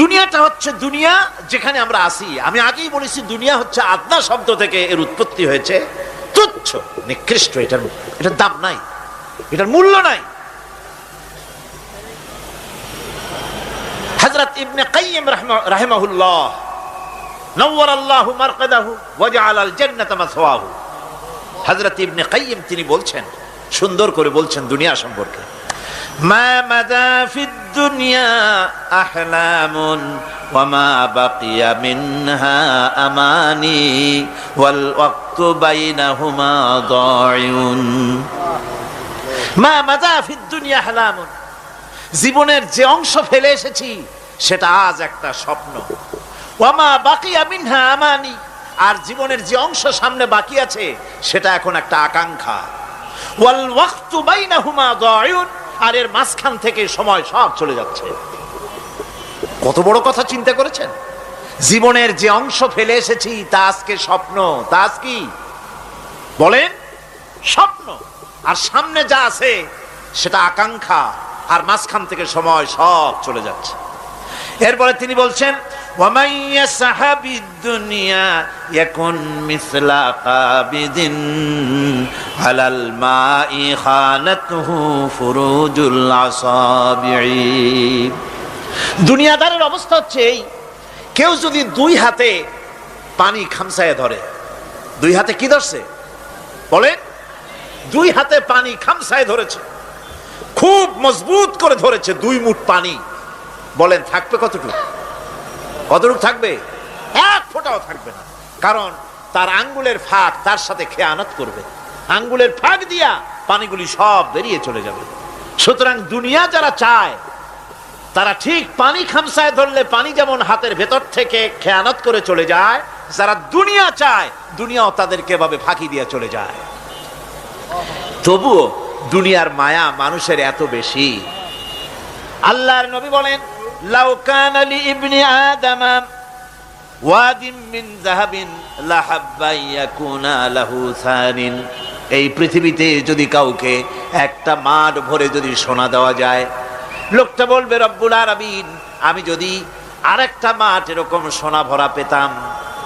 দুনিয়াটা হচ্ছে দুনিয়া যেখানে আমরা আসি। আমি আগেই বলেছি দুনিয়া হচ্ছে আদনা শব্দ থেকে এর উৎপত্তি হয়েছে। তুচ্ছ, নিকৃষ্ট, এটার দাম নাই, এটার মূল্য নাই। হযরত ইবনে কাইয়িম রাহিমাহুল্লাহ নওয়ারাল্লাহু মারকাদাহু ওয়া জাআলাল জান্নাতা মাসওয়াহু, হযরত ইবনে কাইয়িম তিনি বলছেন, সুন্দর করে বলছেন দুনিয়া সম্পর্কে, মা মাদা ফিদ দুনিয়া আহলামুন ওয়া মা বাকিয়া মিনহা আমানি ওয়াল ওয়াক্তু বাইনাহুমা দাইউন। মা মাদা ফিদ দুনিয়া আহলামুন, জীবনের যে অংশ ফেলে এসেছি সেটা আজ একটা স্বপ্ন। ওয়া মা বাকিয়া মিনহা আমানি, আর জীবনের যে অংশ সামনে বাকি আছে সেটা এখন একটা আকাঙ্ক্ষা। ওয়াল ওয়াক্তু বাইনাহুমা দাইউন, আর এর মাঝখান থেকে সময় সব চলে যাচ্ছে। কত বড় কথা চিন্তা করেছেন? জীবনের যে অংশ ফেলে এসেছি তা আজকে স্বপ্ন, তা আজ কি বলেন? স্বপ্ন। আর সামনে যা আছে সেটা আকাঙ্ক্ষা, আর মাঝখান থেকে সময় সব চলে যাচ্ছে। এরপরে তিনি বলছেন, ওয়ামান ইয়াসহাবিদ দুনিয়া ইয়াকুন মিসলা কাবিদিন আলাল মাই খানাতুহু ফুরুজুল আসাবিঈ। দুনিয়াদারের অবস্থা হচ্ছে এই, কেউ যদি দুই হাতে পানি খামসায় ধরে, দুই হাতে কি ধরছে বলেন? দুই হাতে পানি খামসায় ধরেছে, খুব মজবুত করে ধরেছে, 2 মুঠ পানি, বলেন থাকবে কতটুকু? কতটুকু থাকবে? 1 ফোঁটাও থাকবে না, কারণ তার আঙ্গুলের ফাঁক তার সাথে খেয়ানত করবে, আঙ্গুলের ফাঁক দিয়া পানিগুলি সব বেরিয়ে চলে যাবে। সুতরাং দুনিয়া যারা চায় তারা ঠিক পানি খামসায় ধরলে পানি যেমন হাতের ভেতর থেকে খেয়ানত করে চলে যায়, যারা দুনিয়া চায় দুনিয়াও তাদেরকে এভাবে ফাঁকি দিয়ে চলে যায়। তবুও দুনিয়ার মায়া মানুষের এত বেশি। আল্লাহর নবী বলেন, লাউ কানা লি ইবনি আদম ওয়াদিন মিন যাহাবিন লাহাব্বা ইয়াকুনা লাহু সানিন, এই পৃথিবীতে যদি কাউকে একটা মাঠ ভরে যদি সোনা দেওয়া যায়, লোকটা বলবে রব্বুল আলামিন আমি যদি আরেকটা মাঠ এরকম সোনা ভরা পেতাম।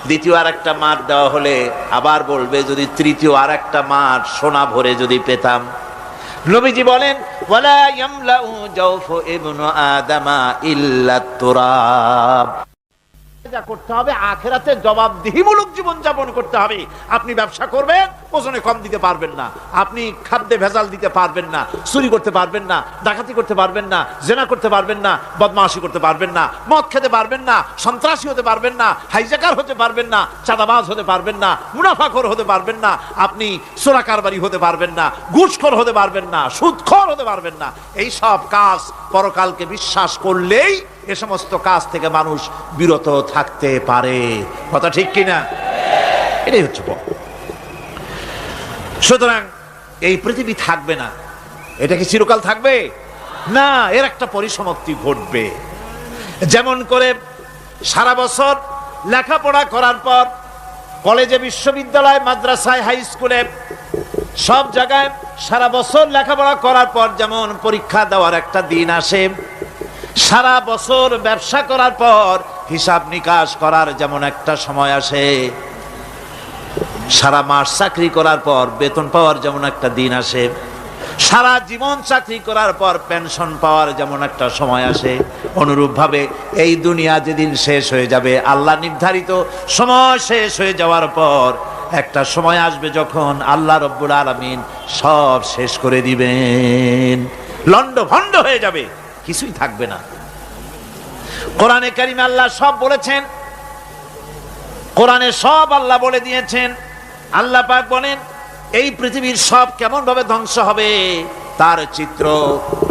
দ্বিতীয় আরেকটা মাঠ দেওয়া হলে আবার বলবে যদি তৃতীয় আরেকটা মাঠ সোনা ভরে যদি পেতাম। নবীজি বলেন, ওয়ালা ইয়ামলাউ জাওফু ইবনু আদামা ইল্লা তুরাব। যা করতে হবে আখিরাতে জবাবদিহিমূলক জীবন যাপন করতে হবে। আপনি ব্যবসা করবেন, ওজনে কম দিতে পারবেন না, আপনি খাদ্যে ভেজাল দিতে পারবেন না, চুরি করতে পারবেন না, ডাকাতি করতে পারবেন না, জেনা করতে পারবেন না, বদমাশি করতে পারবেন না, মদ খেতে পারবেন না, সন্ত্রাসী হতে পারবেন না, হাইজ্যাকার হতে পারবেন না, চাঁদাবাজ হতে পারবেন না, মুনাফাখোর হতে পারবেন না, আপনি চোরা কারবারি হতে পারবেন না, ঘুষখোর হতে পারবেন না, সুদখোর হতে পারবেন না। এই সব কাজ পরকালকে বিশ্বাস করলেই এ সমস্ত কাজ থেকে মানুষ বিরত থাকতে পারে। কথা ঠিক কিনা? এটাই হচ্ছে। সুতরাং এই পৃথিবী থাকবে না, এটা কি চিরকাল থাকবে না? এর একটা পরিসমাপ্তি ঘটবে। যেমন করে সারা বছর লেখাপড়া করার পর কলেজে, বিশ্ববিদ্যালয়, মাদ্রাসায়, হাই স্কুলে, সব জায়গায় সারা বছর লেখাপড়া করার পর যেমন পরীক্ষা দেওয়ার একটা দিন আসে, সারা বছর ব্যবসা করার পর হিসাব নিকাশ করার যেমন একটা সময় আসে, সারা মাস চাকরি করার পর বেতন পাওয়ার যেমন একটা দিন আসে, সারা জীবন চাকরি করার পর পেনশন পাওয়ার যেমন একটা সময় আসে, অনুরূপভাবে এই দুনিয়া যেদিন শেষ হয়ে যাবে, আল্লাহ নির্ধারিত সময় শেষ হয়ে যাওয়ার পর একটা সময় আসবে যখন আল্লাহ রব্বুল আলামিন সব শেষ করে দিবেন, লন্ডভন্ড হয়ে যাবে, কিছুই থাকবে না। কোরআনে কারিমে আল্লাহ সব বলেছেন, কোরআনে সব আল্লাহ বলে দিয়েছেন। আল্লাহ পাক বলেন এই পৃথিবীর সব কেমন ভাবে ধ্বংস হবে তার চিত্র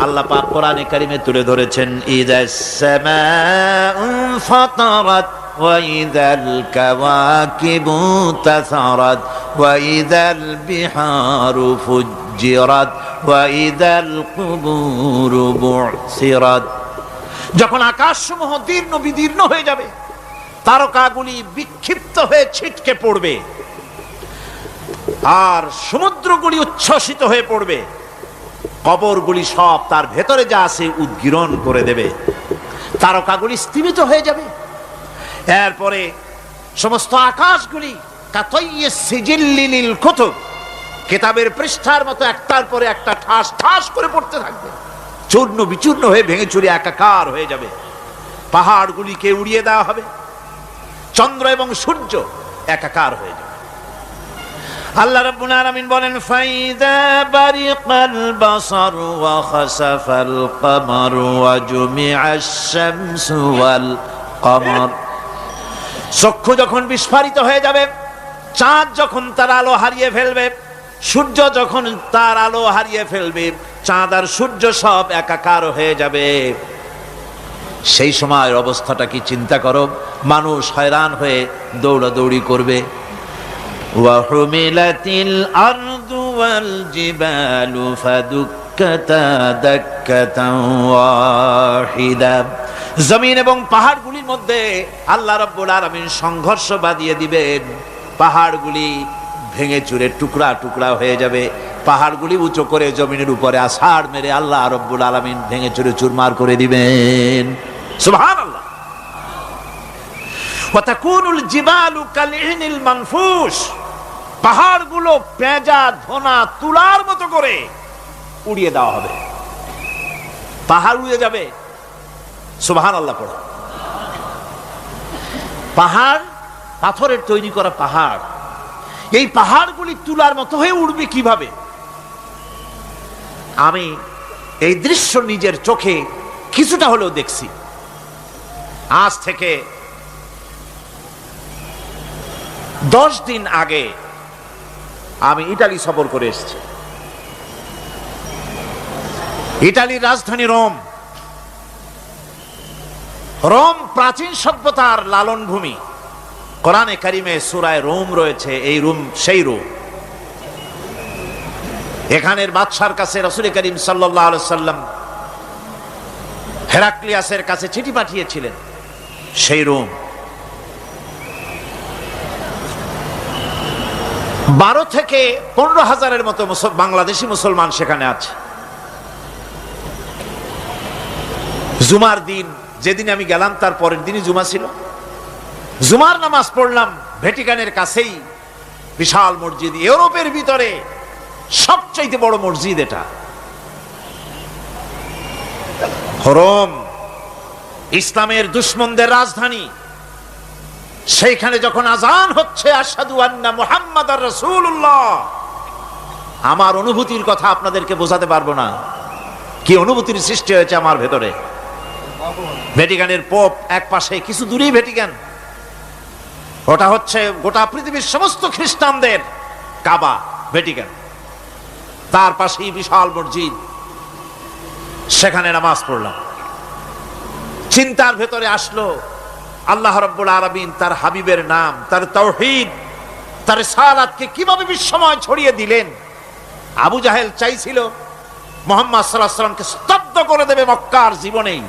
আল্লাহ পাক কোরআনে কারিমে তুলে ধরেছেন। ইযাস সামাউ ফাতারাত ওয়া ইযাল কাওয়াকিবু তাসারাত ওয়া ইযাল বিহারু ফুজ্জিরাত ওয়া ইযাল কুবুরু বুসিরাত। যখন আকাশসমূহ দীর্ণ বিদীর্ণ হয়ে যাবে, তারকাগুলি বিক্ষিপ্ত হয়ে ছিটকে পড়বে, আর সমুদ্রগুলি উচ্ছ্বসিত হয়ে পড়বে, কবরগুলি সব তার ভেতরে যা আছে উদ্গীরণ করে দেবে, তারকাগুলি স্থিমিত হয়ে যাবে। এরপরে সমস্ত আকাশগুলি কাতাইয়িস সিজিল্লিল কুতুব, কিতাবের পৃষ্ঠার মতো একটার পরে একটা ঠাস ঠাস করে পড়তে থাকবে, চূর্ণ বিচূর্ণ হয়ে ভেঙে চুরে একাকার হয়ে যাবে। পাহাড়গুলিকে উড়িয়ে দেওয়া হবে, চন্দ্র এবং সূর্য একাকার হয়ে যাবে। আল্লাহ রাব্বুল আলামিন বলেন, ফাইদা বারিকাল বাসার ওয়া খাসাফাল কমার ওয়া জুমিআশ শামসু ওয়াল কমার। চক্ষু যখন বিস্ফারিত হয়ে যাবে, চাঁদ যখন তার আলো হারিয়ে ফেলবে, সূর্য যখন তার আলো হারিয়ে ফেলবে, চাঁদ আর সূর্য সব একাকার হয়ে যাবে, সেই সময়ের অবস্থাটা কি চিন্তা করো। মানুষ হয়রান হয়ে দৌড়াদৌড়ি করবে। ওয়াহুমিলাতিল আরদু ওয়াল জিবালু ফাদুক্কাতা দাক্কাতান ওয়াহিদা। জমিন এবং পাহাড়গুলির মধ্যে আল্লাহ রাব্বুল আলামিন সংঘর্ষ বাঁধিয়ে দিবেন, পাহাড়গুলি ভেঙে চুরে টুকরা টুকরা হয়ে যাবে, পাহাড়গুলি উঁচু করে জমিনের উপরে আছাড় মেরে আল্লাহ রাব্বুল আলামিন ভেঙে চুরে চুরমার করে দিবেন। সুবহানাল্লাহ। ওয়া তাকুনুল জিবালু কালইনিল মানফুস, পাহাড়গুলো পেঁজা ধোনা তুলার মতো করে উড়িয়ে দেওয়া হবে, পাহাড় উড়ে যাবে। সুবহানাল্লাহ পড়ো। পাহাড় পাথরের তৈরি করা পাহাড়, এই পাহাড়গুলি তুলার মতো হয়ে উড়বে কিভাবে? আমি এই দৃশ্য নিজের চোখে কিছুটা হলেও দেখছি। আজ থেকে 10 দিন আগে আমি ইটালি সফর করে এসেছি। ইটালির রাজধানী রোম। রোম প্রাচীন সভ্যতার লালন ভূমি। কোরআনে কারিমে সূরা রোম রয়েছে, এই রোম সেই রোম। এখানের বাদশার কাছে রাসূল করিম সাল্লাল্লাহু আলাইহি সাল্লাম হেরাক্লিয়াসের কাছে চিঠি পাঠিয়েছিলেন, সেই রোম। 12 থেকে 15 হাজারের মতো বাংলাদেশি মুসলমান সেখানে আছে। জুমার দিন, যেদিন আমি গেলাম তার পরের দিনই জুমা ছিল। জুমার নামাজ পড়লাম ভ্যাটিকানের কাছেই বিশাল মসজিদ, ইউরোপের ভিতরে সবচাইতে বড় মসজিদ এটা। রোম ইসলামের দুশমনদের রাজধানী। সেইখানে যখন আজান হচ্ছে আশহাদু আন্না মুহাম্মাদার রাসূলুল্লাহ, আমার অনুভূতির কথা আপনাদেরকে বোঝাতে পারবো না, কি অনুভূতির সৃষ্টি হয়েছে আমার ভেতরে। ভ্যাটিকানের পোপ এক পাশে, কিছু দূরেই ভ্যাটিকান, ওটা হচ্ছে গোটা পৃথিবীর সমস্ত খ্রিস্টানদের কাবা, ভ্যাটিকান। তার পাশেই বিশাল মসজিদ, সেখানে নামাজ পড়লাম। চিন্তার ভেতরে আসলো আল্লাহ রাব্বুল আলামিন তার হাবিবের নাম, তার তাওহীদ, তার রিসালাতকে কিভাবে বিশ্বময় ছড়িয়ে দিলেন। আবু জাহেল চাইছিল মুহাম্মদ সাল্লাল্লাহু আলাইহি ওয়াসাল্লামকে স্তব্ধ করে দেবে মক্কার জীবনেই।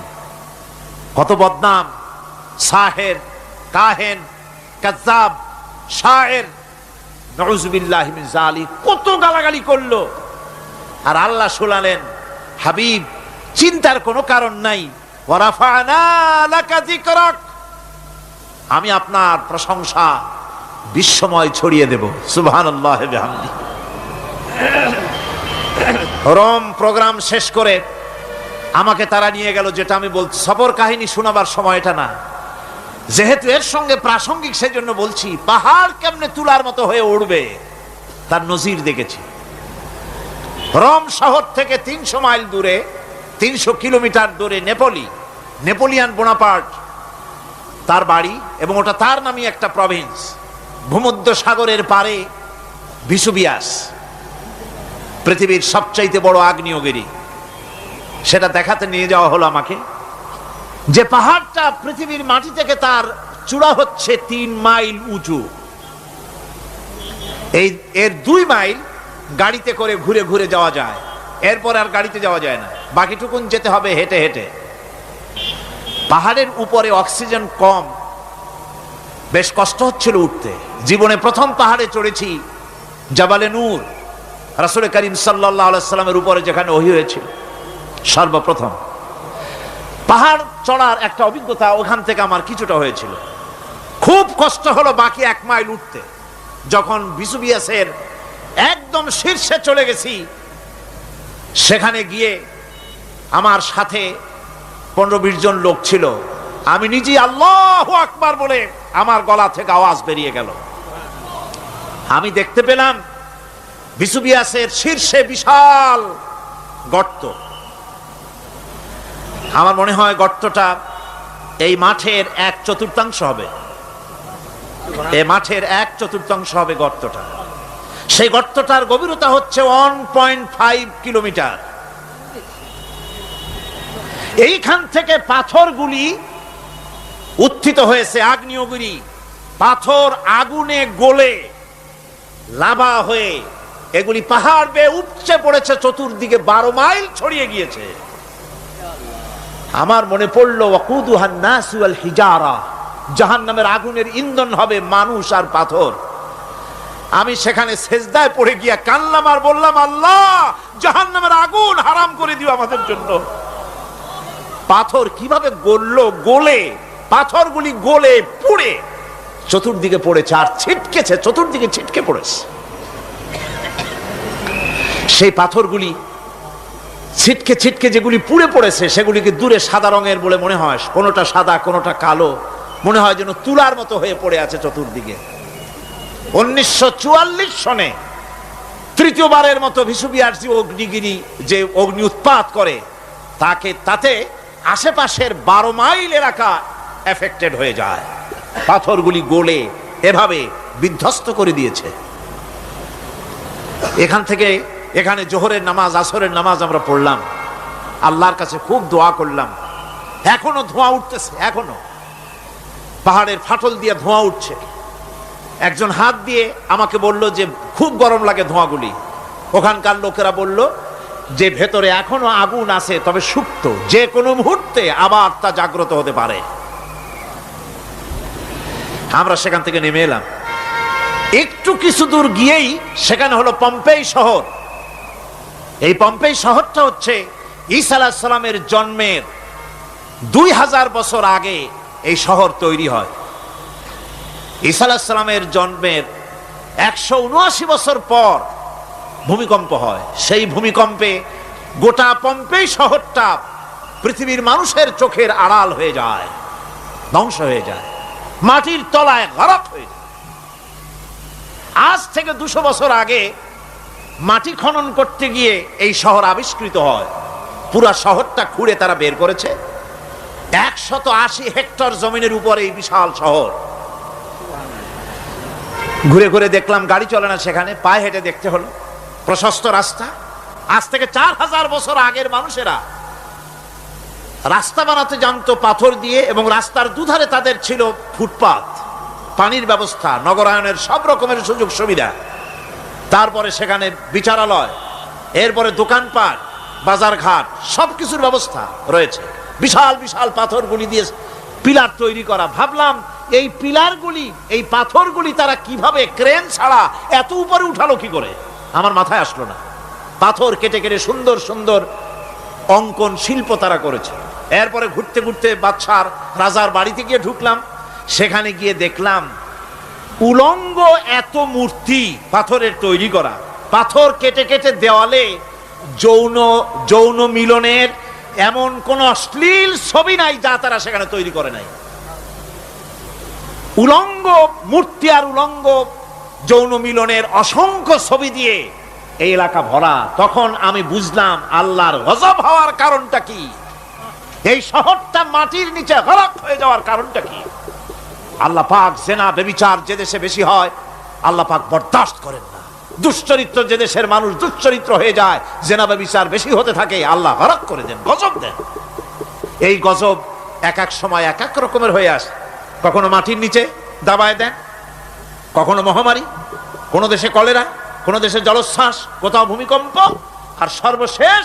কত বদনাম, সাহের, কাহেন, কাযযাব, শায়ের, নাউযুবিল্লাহি মিন যালিক, কত গালাগালি করলো। আর আল্লাহ শুনালেন, হাবিব চিন্তার কোনো কারণ নাই, ওয়া রাফা'না লাকা যিকরাক, আমি আপনার প্রশংসা বিশ্বময় ছড়িয়ে দেব। সুবহানাল্লাহি ওয়া বিহামদিহি। রোম প্রোগ্রাম শেষ করে আমাকে তারা নিয়ে গেল, যেটা আমি বলছি সফর কাহিনী শোনাবার সময় এটা না, যেহেতু এর সঙ্গে প্রাসঙ্গিক সেজন্য বলছি। পাহাড় কেমনে তুলার মতো হয়ে উড়বে তার নজির দেখেছি। রোম শহর থেকে 300 মাইল দূরে, 300 কিলোমিটার দূরে নেপোলিয়ান বোনাপার্ট তার বাড়ি, এবং ওটা তার নামই একটা প্রভিন্স। ভূমধ্য সাগরের পারে ভিসুভিয়াস, পৃথিবীর সবচাইতে বড় আগ্নেয়গিরি, সেটা দেখাতে নিয়ে যাওয়া হলো আমাকে। যে পাহাড়টা পৃথিবীর মাটি থেকে তার চূড়া হচ্ছে 3 মাইল উঁচু, এর 2 মাইল গাড়িতে করে ঘুরে ঘুরে যাওয়া যায়, এরপর আর গাড়িতে যাওয়া যায় না, বাকিটুকুন যেতে হবে হেঁটে হেঁটে। পাহাড়ের উপরে অক্সিজেন কম, বেশ কষ্ট হচ্ছিল উঠতে। জীবনে প্রথম পাহাড়ে চড়েছি, জাবালে নূর, রাসূল করিম সাল্লাল্লাহু আলাইহি সাল্লামের উপরে যেখানে ওহী হয়েছিল সর্বপ্রথম। পাহাড় চড়ার একটা অভিজ্ঞতা ওখান থেকে আমার কিছুটা হয়েছিল। খুব কষ্ট হলো বাকি 1 মাইল উঠতে। যখন বিসুবিয়াসের একদম শীর্ষে চলে গেছি, সেখানে গিয়ে আমার সাথে 15-20 জন লোক ছিল। আমি নিজে আল্লাহু আকবার বলে আমার গলা থেকে আওয়াজ বেরিয়ে গেল। আমি দেখতে পেলাম বিসুবিয়াসের শীর্ষে বিশাল গর্ত। আমার মনে হয় গর্তটা এই মাঠের 1/4 হবে। এই মাঠের 1/4 হবে গর্তটা। সেই গর্তটার গভীরতা হচ্ছে 1.5 কিলোমিটার। এইখান থেকে পাথরগুলি উত্থিত হয়েছে, আগ্নেয়গিরি পাথর আগুনে গলে লাভা হয়ে এগুলি পাহাড় বেয়ে উপচে পড়েছে, চতুর্দিকে 12 মাইল ছড়িয়ে গিয়েছে। আমার মনে পড়লো ওয়াকুদুহান নাস ওয়াল হিজারা, জাহান্নামের আগুনের ইন্ধন হবে মানুষ আর পাথর। আমি সেখানে সেজদায় পড়ে গিয়া কান্নাম আর বললাম, আল্লাহ জাহান্নামের আগুন হারাম করে দিও আমাদের জন্য। পাথর কিভাবে গললো, গলে পাথরগুলি গলে পুড়ে চতুর্দিকে পড়েছে আর ছিটকেছে, চতুর্দিকে ছিটকে পড়েছে। সেই পাথরগুলি ছিটকে ছিটকে যেগুলি পুড়ে পড়েছে সেগুলিকে দূরে সাদা রঙের বলে মনে হয়, কোনোটা সাদা কোনোটা কালো, মনে হয় যেন তুলার মতো হয়ে পড়ে আছে চতুর্দিকে। 1944 সনে তৃতীয়বারের মতো ভিসুবিয়াসী অগ্নিগিরি যে অগ্নি উৎপাত করে তাতে আশেপাশের 12 মাইল এলাকা এফেক্টেড হয়ে যায়। পাথরগুলি গলে এভাবে বিধ্বস্ত করে দিয়েছে। এখান থেকে এখানে জোহরের নামাজ, আসরের নামাজ আমরা পড়লাম, আল্লাহর কাছে খুব দোয়া করলাম। এখনো ধোঁয়া উঠতেছে, এখনো পাহাড়ের ফাটল দিয়ে ধোঁয়া উঠছে। একজন হাত দিয়ে আমাকে বলল যে খুব গরম লাগে ধোঁয়াগুলি। ওখানকার লোকেরা বলল যে ভেতরে এখনো আগুন আছে, তবে সুপ্ত, যে কোনো মুহূর্তে আবার তা জাগ্রত হতে পারে। আমরা সেখান থেকে নেমে এলাম। একটু কিছু দূর গিয়েই সেখানে হলো পম্পেই শহর। এই পম্পেই শহরটা হচ্ছে ঈসা আলাইহিস সালামের জন্মের 2000 বছর আগে এই শহর তৈরি হয়। ঈসা আলাইহিস সালামের জন্মের 179 বছর পর ভূমিকম্প হয়। সেই ভূমিকম্পে গোটা পম্পেই শহরটা পৃথিবীর মানুষের চোখের আড়াল হয়ে যায়, ধ্বংস হয়ে যায়, মাটির তলায় গরক হয়ে যায়। আজ থেকে 200 বছর আগে মাটি খনন করতে গিয়ে এই শহর আবিষ্কৃত হয়। পুরা শহরটা খুঁড়ে তারা বের করেছে। 180 হেক্টর জমিনের উপরে এই বিশাল শহর। ঘুরে ঘুরে দেখলাম, গাড়ি চলে না সেখানে, পায়ে হেঁটে দেখতে হলো। প্রশস্ত রাস্তা। আজ থেকে 4000 বছর আগের মানুষেরা রাস্তা বানাতে জানতো পাথর দিয়ে, এবং রাস্তার দুধারে তাদের ছিল ফুটপাত, পানির ব্যবস্থা, নগরায়নের সব রকমের সুযোগ সুবিধা। তারপরে সেখানে বিচারালয়, এরপরে দোকানপাট, বাজার ঘাট, সবকিছুর ব্যবস্থা রয়েছে। বিশাল বিশাল পাথরগুলি দিয়ে পিলার তৈরি করা। ভাবলাম এই পিলারগুলি, এই পাথরগুলি তারা কিভাবে ক্রেন ছাড়া এত উপরে উঠালো কি করে, আমার মাথায় আসলো না। পাথর কেটে কেটে সুন্দর সুন্দর অঙ্কন শিল্প তারা করেছে। এরপরে ঘুরতে ঘুরতে বাদশার রাজার বাড়িতে গিয়ে ঢুকলাম। সেখানে গিয়ে দেখলাম উলঙ্গ এত মূর্তি পাথরের তৈরি করা। পাথর কেটে কেটে দেওয়ালে যৌন মিলনের এমন কোন অশ্লীল ছবি নাই যা তারা সেখানে তৈরি করে নাই। উলঙ্গ মূর্তি আর উলঙ্গ যৌন মিলনের অসংখ্য ছবি দিয়ে এই এলাকা ভরা। তখন আমি বুঝলাম আল্লাহর গজব হওয়ার কারণটা কি, এই শহরটা মাটির নিচে গরক হয়ে যাওয়ার কারণটা কি। আল্লাহ পাক জেনা ব্যভিচার যে দেশে বেশি হয় আল্লাহ পাক বরদাস্ত করেন না। দুশ্চরিত্র যে দেশের মানুষ দুশ্চরিত্র হয়ে যায়, জেনা ব্যভিচার বেশি হতে থাকে, আল্লাহ গরক করে দেন, গজব দেন। এই গজব এক এক সময় এক এক রকমের হয়ে আসে। কখনো মাটির নিচে দাবায় দেন, কখনো মহামারী, কোন দেশে কলেরা, কোন দেশে জলোচ্ছ্বাস, কোথাও ভূমিকম্প, আর সর্বশেষ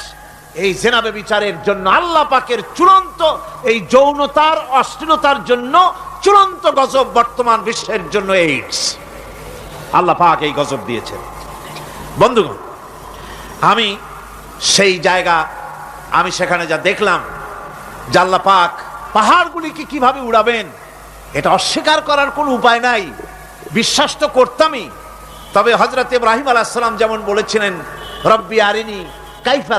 এই জেনা ব্যভিচারের জন্য আল্লাহ পাকের চূড়ান্ত এই যৌনতার অশ্লীলতার জন্য চূড়ান্ত গজব বর্তমান বিশ্বের জন্য এইডস। আল্লাহ পাক এই গজব দিয়েছেন। বন্ধুগণ, আমি সেই জায়গা, আমি সেখানে যা দেখলাম যে আল্লাহ পাক পাহাড়গুলিকে কিভাবে উড়াবেন, এটা অস্বীকার করার কোনো উপায় নাই। বিশ্বাস তো করতামই, তবে হযরত ইব্রাহিম আলাইহিস সালাম যেমন বলেছিলেন, রব্বি আরিনি কাইফা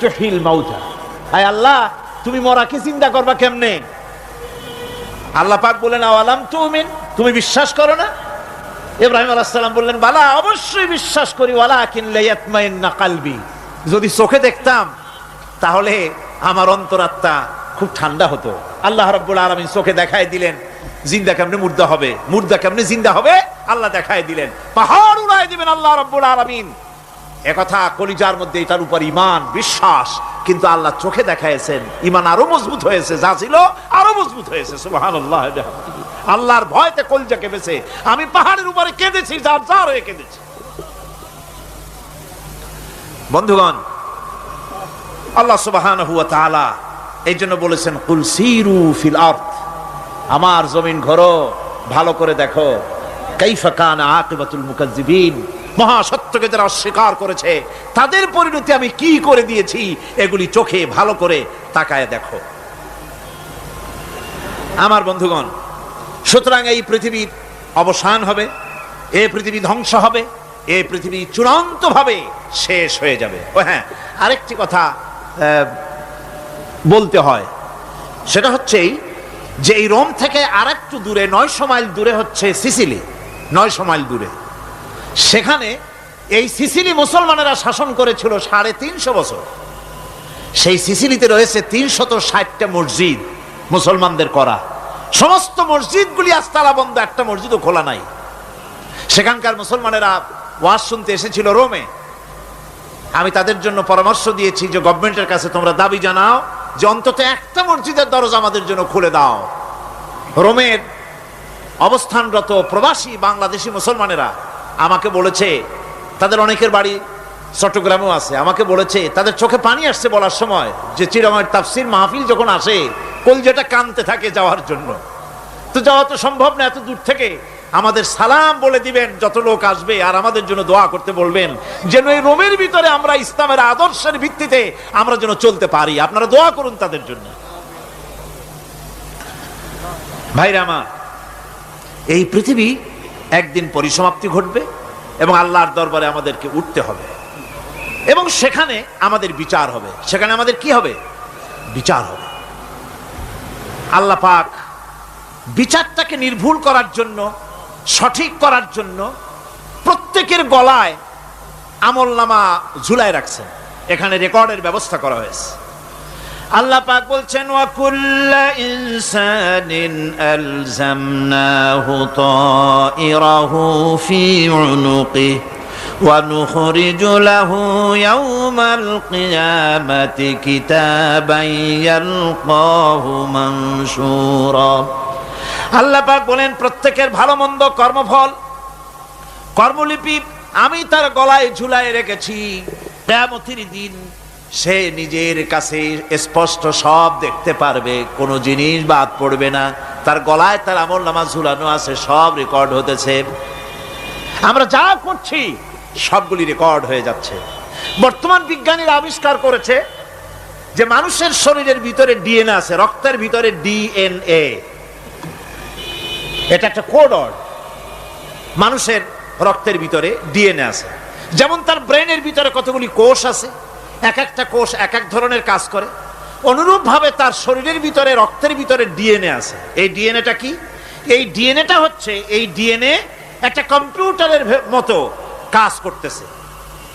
তুহিল মাউতা, আয় আল্লাহ তুমি মরাকে জিন্দা করবা কেমনে? আল্লাহ পাক বলেন, আওয়ালাম তুমিন, তুমি বিশ্বাস করো না? ইব্রাহিম আলাইহিস সালাম বললেন, বালা, অবশ্যই বিশ্বাস করি, ওয়ালাকিন লিয়াতমাইন্না কলবি, যদি চোখে দেখতাম তাহলে আমার অন্তরাত্মা খুব ঠান্ডা হতো। আল্লাহ রাব্বুল আলামিন চোখে দেখায় দিলেন জিন্দা কেমনে মুর্দা হবে, মুর্দা কেমনে জিন্দা হবে, আল্লাহ দেখায় দিলেন। পাহাড় উড়ায় দিবেন আল্লাহ রাব্বুল আলামিন। একথা কলিজার মধ্যে, এটার উপর ঈমান বিশ্বাস, কিন্তু আল্লাহ চোখে দেখাইছেন, ঈমান আরো মজবুত হয়েছে, যা ছিল আরো মজবুত হয়েছে। সুবহানাল্লাহ। আল্লাহর ভয়তে কলিজা কেঁপেছে। আমি পাহাড়ের উপরে কেঁদেছি, যার যার হয়ে কেঁদেছি। বন্ধুগণ, আল্লাহ সুবহানাহু ওয়া তাআলা এই জন্য বলেছেন, কুল সিরু ফিল আরদ, আমার জমিন ঘোরো, ভালো করে দেখো, কাইফা কানা আকিবাতুল মুকাজ্জিবিন, মহা সত্যকে যারা অস্বীকার করেছে তাদের পরিণতি আমি কি করে দিয়েছি, এগুলি চোখে ভালো করে তাকায় দেখো। আমার বন্ধুগণ, সুতরাং এই পৃথিবীর অবসান হবে, এই পৃথিবী ধ্বংস হবে, এই পৃথিবী চূড়ান্তভাবে শেষ হয়ে যাবে। ও হ্যাঁ, আরেকটি কথা বলতে হয়, সেটা হচ্ছে যে এই রোম থেকে আরেকটু দূরে 900 মাইল দূরে হচ্ছে সিসিলি। 900 মাইল দূরে, সেখানে এই সিসিলি মুসলমানেরা শাসন করেছিল 350 বছর। সেই সিসিলিতে রয়েছে 360টা মসজিদ মুসলমানদের করা। সমস্ত মসজিদগুলি আজ তালা বন্ধ, একটা মসজিদও খোলা নাই। সেখানকার মুসলমানেরা ওয়াজ শুনতে এসেছিল রোমে। আমি তাদের জন্য পরামর্শ দিয়েছি যে গভর্নমেন্টের কাছে তোমরা দাবি জানাও যে অন্তত একটা মসজিদের দরজা আমাদের জন্য খুলে দাও। রোমের অবস্থানরত প্রবাসী বাংলাদেশি মুসলমানেরা আমাকে বলেছে, তাদের অনেকের বাড়ি চট্টগ্রামেও আছে, আমাকে বলেছে তাদের চোখে পানি আসছে বলার সময় যে চিরঙের তাফসীর মাহফিল যখন আসে কলজাটা কানতে থাকে যাওয়ার জন্য। তো যাওয়া তো সম্ভব না এত দূর থেকে, আমাদের সালাম বলে দিবেন যত লোক আসবে, আর আমাদের জন্য দোয়া করতে বলবেন যেন এই রোমের ভিতরে আমরা ইসলামের আদর্শের ভিত্তিতে আমরা যেন চলতে পারি। আপনারা দোয়া করুন তাদের জন্য। ভাইরা আমার, এই পৃথিবী একদিন পরিসমাপ্তি ঘটবে এবং আল্লাহর দরবারে আমাদেরকে উঠতে হবে এবং সেখানে আমাদের বিচার হবে। সেখানে আমাদের কি হবে? বিচার হবে। আল্লাহ পাক বিচারটাকে নির্ভুল করার জন্য, সঠিক করার জন্য প্রত্যেকের গলায় আমলনামা ঝুলায় রাখছেন। এখানে রেকর্ডের ব্যবস্থা করা হয়েছে। আল্লাহ পাক বলছেন, ওয়া কুল্লা ইনসানিন আলজামনাহু তাইরাহু ফি উনুকিহি ওয়া নুখরিজু লাহু ইয়াওমাল কিয়ামাতি কিতাবান ইয়ালকাহু মানশুরা। আল্লাহ পাক বলেন, প্রত্যেকের ভালো মন্দ কর্মফল, কর্মলিপি আমি তার গলায় ঝুলায় রেখেছি। কিয়ামতের দিন সে নিজের কাছে স্পষ্ট সব দেখতে পারবে, কোনো জিনিস বাদ পড়বে না। তার গলায় তার আমলনামা ঝুলানো আছে, সব রেকর্ড হতেছে। আমরা যা করছি সবগুলি রেকর্ড হয়ে যাচ্ছে। বর্তমান বিজ্ঞানীরা আবিষ্কার করেছে যে মানুষের শরীরের ভিতরে ডিএনএ আছে, রক্তের ভিতরে ডিএনএ, এটা একটা কোড। মানুষের রক্তের ভিতরে ডিএনএ আছে। যেমন তার ব্রেনের ভিতরে কতগুলি কোষ আছে, এক একটা কোষ এক এক ধরনের কাজ করে, অনুরূপভাবে তার শরীরের ভিতরে রক্তের ভিতরে ডিএনএ আছে। এই ডিএনএটা কি? এই ডিএনএটা হচ্ছে, এই ডিএনএ একটা কম্পিউটারের মতো কাজ করতেছে।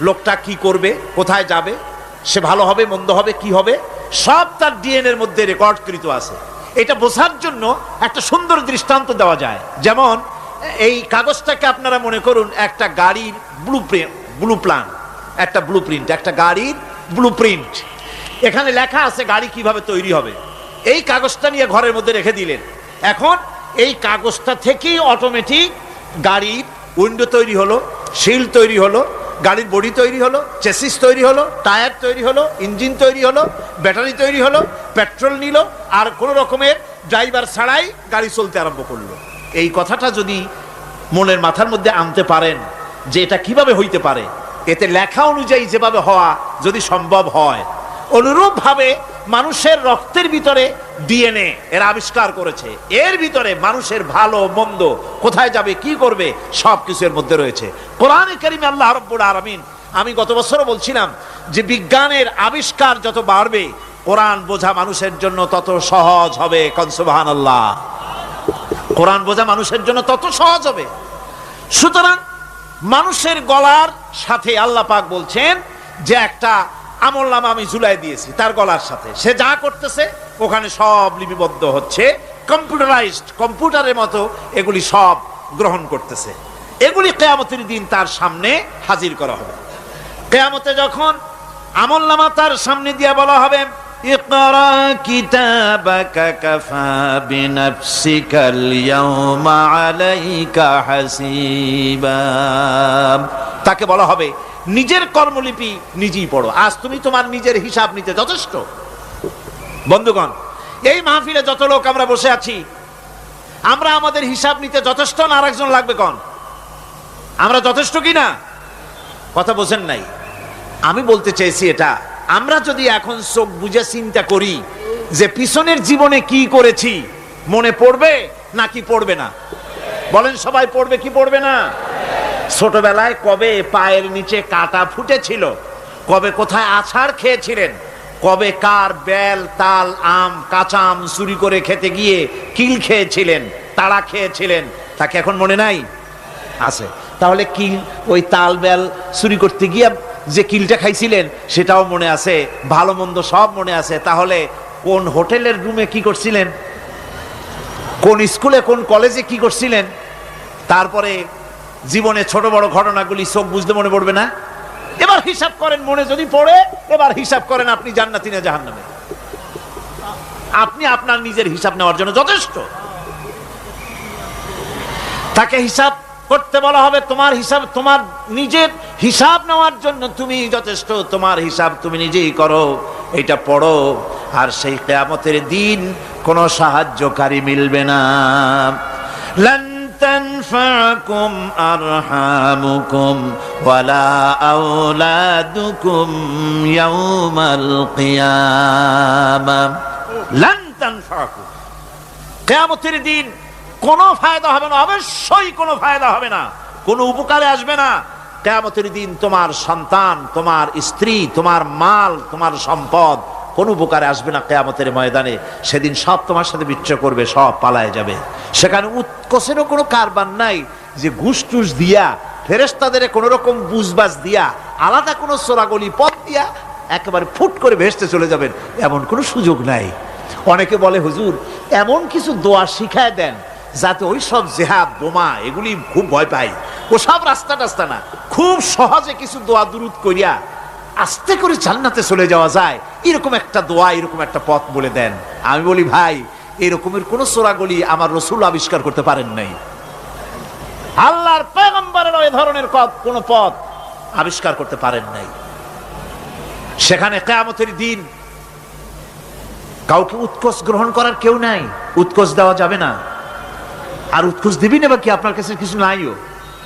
লোকটা কি করবে, কোথায় যাবে, সে ভালো হবে মন্দ হবে কি হবে, সব তার ডিএনএর মধ্যে রেকর্ডকৃত আছে। এটা বোঝার জন্য একটা সুন্দর দৃষ্টান্ত দেওয়া যায়। যেমন এই কাগজটাকে আপনারা মনে করুন একটা গাড়ির একটা গাড়ির ব্লুপ্রিন্ট। এখানে লেখা আছে গাড়ি কিভাবে তৈরি হবে। এই কাগজটা নিয়ে ঘরের মধ্যে রেখে দিলেন। এখন এই কাগজটা থেকেই অটোমেটিক গাড়ির উইন্ডো তৈরি হলো, শিল তৈরি হলো, গাড়ির বডি তৈরি হলো, চেসিস তৈরি হলো, টায়ার তৈরি হলো, ইঞ্জিন তৈরি হলো, ব্যাটারি তৈরি হলো, পেট্রোল নিল, আর কোনো রকমের ড্রাইভার ছাড়াই গাড়ি চলতে আরম্ভ করলো। এই কথাটা যদি মনের মাথার মধ্যে আনতে পারেন যে এটা কিভাবে হইতে পারে, এতে লেখা অনুযায়ী যেভাবে হওয়া যদি সম্ভব হয়, অনুরূপ ভাবে মানুষের রক্তের ভিতরে ডিএনএ এর আবিষ্কার করেছে, এর ভিতরে মানুষের ভালো মন্দ কোথায় যাবে কি করবে সবকিছু এর মধ্যে রয়েছে। কোরআনে কারিমে আল্লাহ রাব্বুল আলামিন, আমি গত বছরও বলছিলাম যে বিজ্ঞানের আবিষ্কার যত বাড়বে কোরআন বোঝা মানুষের জন্য তত সহজ হবে। কোন সুবহানাল্লাহ। কোরআন বোঝা মানুষের জন্য তত সহজ হবে। সুতরাং মানুষের গলার সাথে আল্লাহ পাক বলছেন যে একটা আমলনামা আমি ঝুলাই দিয়েছি তার গলার সাথে, সে যা করতেছে ওখানে সব লিপিবদ্ধ হচ্ছে, কম্পিউটারাইজড, কম্পিউটারের মতো এগুলি সব গ্রহণ করতেছে। এগুলি কিয়ামতের দিন তার সামনে হাজির করা হবে। কিয়ামতে যখন আমলনামা তার সামনে দিয়ে বলা হবে, ইকরা কিতাবাকা কাফা বিনাফসিকাল ইয়াওমা আলাইকা হাসিবা, তাকে বলা হবে নিজের কর্মলিপি নিজেই পড়ো, আজ তুমি তোমার নিজের হিসাব নিতে যথেষ্ট। বন্ধুগণ, এই মাহফিলে যত লোক আমরা বসে আছি, আমরা আমাদের হিসাব নিতে যথেষ্ট না আরেকজন লাগবে? কোন আমরা যথেষ্ট কিনা? কথা বোঝেন নাই। আমি বলতে চাইছি এটা, আমরা যদি এখন চোখ বুঝে চিন্তা করি যে পিছনের জীবনে কি করেছি, মনে পড়বে নাকি পড়বে না? বলেন সবাই, পড়বে কি পড়বে না? ছোটবেলায় কবে পায়ের নিচে কাটা ফুটেছিল, কবে কোথায় আছাড় খেয়েছিলেন, কবে কার বেল তাল আম কাঁচা আম চুরি করে খেতে গিয়ে কিল খেয়েছিলেন, তাড়া খেয়েছিলেন, তাকে এখন মনে নাই? আছে। তাহলে কিল, ওই তাল বেল চুরি করতে গিয়ে যে কিলটা খাইছিলেন সেটাও মনে আছে, ভালো মন্দ সব মনে আছে। তাহলে কোন হোটেলের রুমে কি করছিলেন, কোন স্কুলে কোন কলেজে কি করছিলেন, তারপরে জীবনে ছোট বড় ঘটনাগুলি চোখ বুঝতে মনে পড়বে না? এবার হিসাব করেন, মনে যদি পড়ে এবার হিসাব করেন আপনি জান্নাতি না জাহান্নামে। আপনি আপনার নিজের হিসাব নেওয়ার জন্য যথেষ্ট। তাকে হিসাব করতে বলা হবে, তোমার হিসাব, তোমার নিজের হিসাব নেওয়ার জন্য তুমি যথেষ্ট, তোমার হিসাব তুমি নিজেই করো, এটা পড়ো। আর সেই কিয়ামতের দিন কোনো সাহায্যকারী মিলবে না। লান তানফাকুম আরহামুকুম ওয়ালা আওলাদুকুম ইয়াউমাল কিয়ামা। লান তানফাকুম, কিয়ামতের দিন কোনো ফায়দা হবে না, অবশ্যই কোনো ফায়দা হবে না, কোনো উপকারে আসবে না। কিয়ামতের দিন তোমার সন্তান, তোমার স্ত্রী, তোমার মাল, তোমার সম্পদ কোনো উপকারে আসবে না। কিয়ামতের ময়দানে সেদিন সব তোমার সাথে বিচ্ছেদ করবে, সব পালায় যাবে। সেখানে উৎকোষেরও কোনো কারবার নাই যে ঘুষ টুস দিয়া, ফেরেশতাদের কোনো রকম বুঝবাজ দিয়া, আলাদা কোনো চোরাগলি পথ দিয়া একেবারে ফুট করে ভেসতে চলে যাবেন, এমন কোনো সুযোগ নাই। অনেকে বলে, হুজুর এমন কিছু দোয়া শিখায় দেন যাতে ওই সব জেহাদ বোমা এগুলি খুব ভয় পাই, ও সব রাস্তা টাস্তা না, খুব সহজে কিছু দোয়া দুরুদ করিয়া আস্তে করে জান্নাতে চলে যাওয়া যায়, এরকম একটা দোয়া, এরকম একটা পথ বলে দেন। আমি বলি, ভাই এরকমের কোন চোরাগলি আমার রাসূল আবিষ্কার করতে পারেন নাই, আল্লাহর পয়গম্বরের ওই ধরনের কোন পথ আবিষ্কার করতে পারেন নাই। সেখানে কিয়ামতের দিন কাউকে উৎকোষ গ্রহণ করার কেউ নাই, উৎকোষ দেওয়া যাবে না। আর উৎকোষ দিবি না বা কি, আপনার কাছে কিছু নাইও,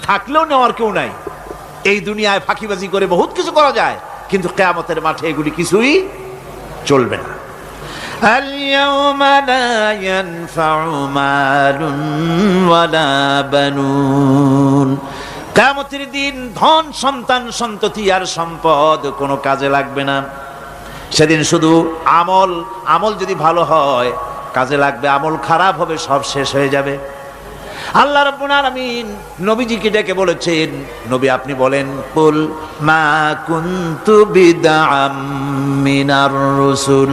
থাকলেও নেওয়ার কেউ নাই। এই দুনিয়ায় ফাঁকিবাজি করে বহুত কিছু করা যায়, কিন্তু কিয়ামতের মাঠে এগুলি কিছুই চলবে না। আল ইয়াওমা লা ইয়ানফাউ মালুন ওয়ালা বানুন, কিয়ামতের দিন ধন সন্তান সন্ততি আর সম্পদ কোনো কাজে লাগবে না। সেদিন শুধু আমল যদি ভালো হয় কাজে লাগবে, আমল খারাপ হবে সব শেষ হয়ে যাবে। আল্লাহ রাব্বুল আলামিন নবীজিকে ডেকে বলেছেন, নবী আপনি বলেন, কুল মা কুনতু বিদআম মিনার রাসূল,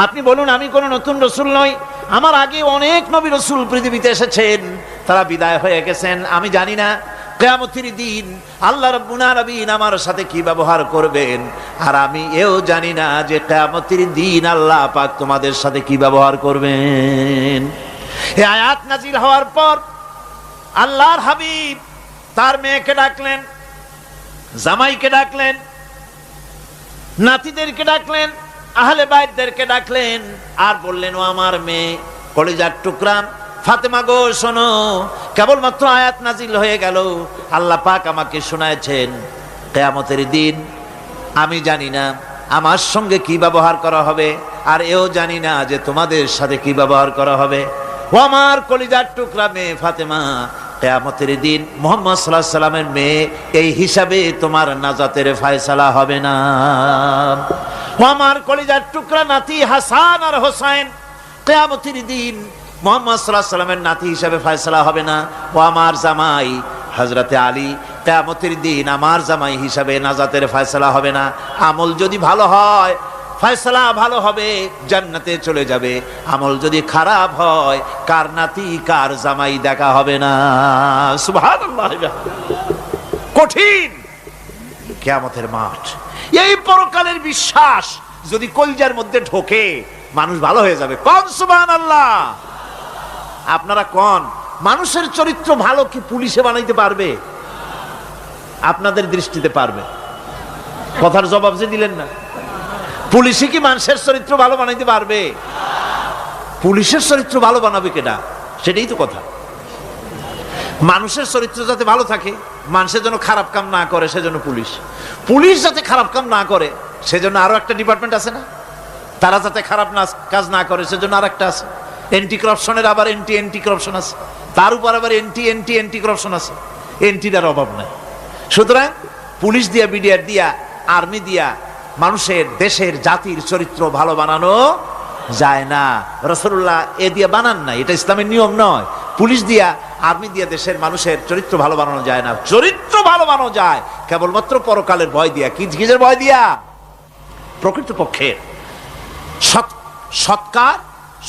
আপনি বলুন আমি কোন নতুন রাসূল নই, আমার আগে অনেক নবী রাসূল পৃথিবীতে এসেছেন, তারা বিদায় হয়ে গেছেন। আমি জানি না কিয়ামতের দিন আল্লাহ রাব্বুল আলামিন আমার সাথে কি ব্যবহার করবেন, আর আমি এও জানি না যে কিয়ামতের দিন আল্লাহ পাক তোমাদের সাথে কি ব্যবহার করবেন। এই আয়াত নাজিল হওয়ার পর আল্লাহর হাবিব তার মেয়েকে ডাকলেন, জামাইকে ডাকলেন, নাতিদেরকে ডাকলেন, আহলে বাইতদেরকে ডাকলেন, আর বললেন, ও আমার মেয়ে, কলিজার টুকরা ফাতেমা গো শোনো, কেবলমাত্র আয়াত নাজিল হয়ে গেল, আল্লাহ পাক আমাকে শোনায়ছেন কিয়ামতের দিন আমি জানি না আমার সঙ্গে কি ব্যবহার করা হবে, আর এও জানি না যে তোমাদের সাথে কি ব্যবহার করা হবে। ও আমার কলিজার টুকরা মেয়ে ফাতেমা, কিয়ামতের দিন মুহাম্মদ সাল্লাল্লাহু আলাইহি সাল্লামের মেয়ে, এই হিসাবে তোমার নাজাতের ফয়সালা হবে না। ও আমার কলিজার টুকরা নাতি হাসান আর হোসেন, কিয়ামতের দিন মুহাম্মদ সাল্লাল্লাহু আলাইহি সাল্লামের নাতি হিসাবে ফয়সালা হবে না। ও আমার জামাই হযরতে আলী, কিয়ামতের দিন আমার জামাই হিসাবে নাজাতের ফয়সালা হবে না। আমল যদি ভালো হয় ফয়সালা ভালো হবে, জান্নাতে চলে যাবে। আমল যদি খারাপ হয় কার নাতি কার জামাই দেখা হবে না। সুবহানাল্লাহ। কঠিন কিয়ামতের মাঠ। এই পরকালের বিশ্বাস যদি কলিজার মধ্যে ঢোকে মানুষ ভালো হয়ে যাবে। কোন সুবহানাল্লাহ। আপনারা কোন মানুষের চরিত্র ভালো কি পুলিশে বানাইতে পারবে? আপনাদের দৃষ্টিতে পারবে? কথার জবাব যে দিলেন না। পুলিশে কি মানুষের চরিত্র ভালো বানাইতে পারবে? পুলিশের চরিত্র ভালো বানাবে কেডা? সেটাই তো কথা। মানুষের চরিত্র যাতে ভালো থাকে, মানুষের জন্য খারাপ কাম না করে, সেজন্য পুলিশ। পুলিশ যাতে খারাপ কাম না করে সেজন্য আরো একটা ডিপার্টমেন্ট আছে না? তারা যাতে খারাপ কাজ না করে সেজন্য আর একটা আছে। এন্টি করাপশনের আবার এন্টি করাপশন আছে, তার উপর আবার এন্টি করাপশন আছে। এন্টিটার অভাব নাই। সুতরাং পুলিশ দিয়া, বিডিআর দিয়া, আর্মি দিয়া মানুষের, দেশের, জাতির চরিত্র ভালো বানানো যায় না। রাসূলুল্লাহ এ দিয়া বানান নাই, এটা ইসলামের নিয়ম নয়। পুলিশ দিয়া, আর্মি দিয়া দেশের মানুষের চরিত্র ভালো বানানো যায় না। চরিত্র ভালো বানানো যায় কেবলমাত্র পরকালের ভয় দিয়া। কিসের ভয় দিয়া? প্রকৃতপক্ষে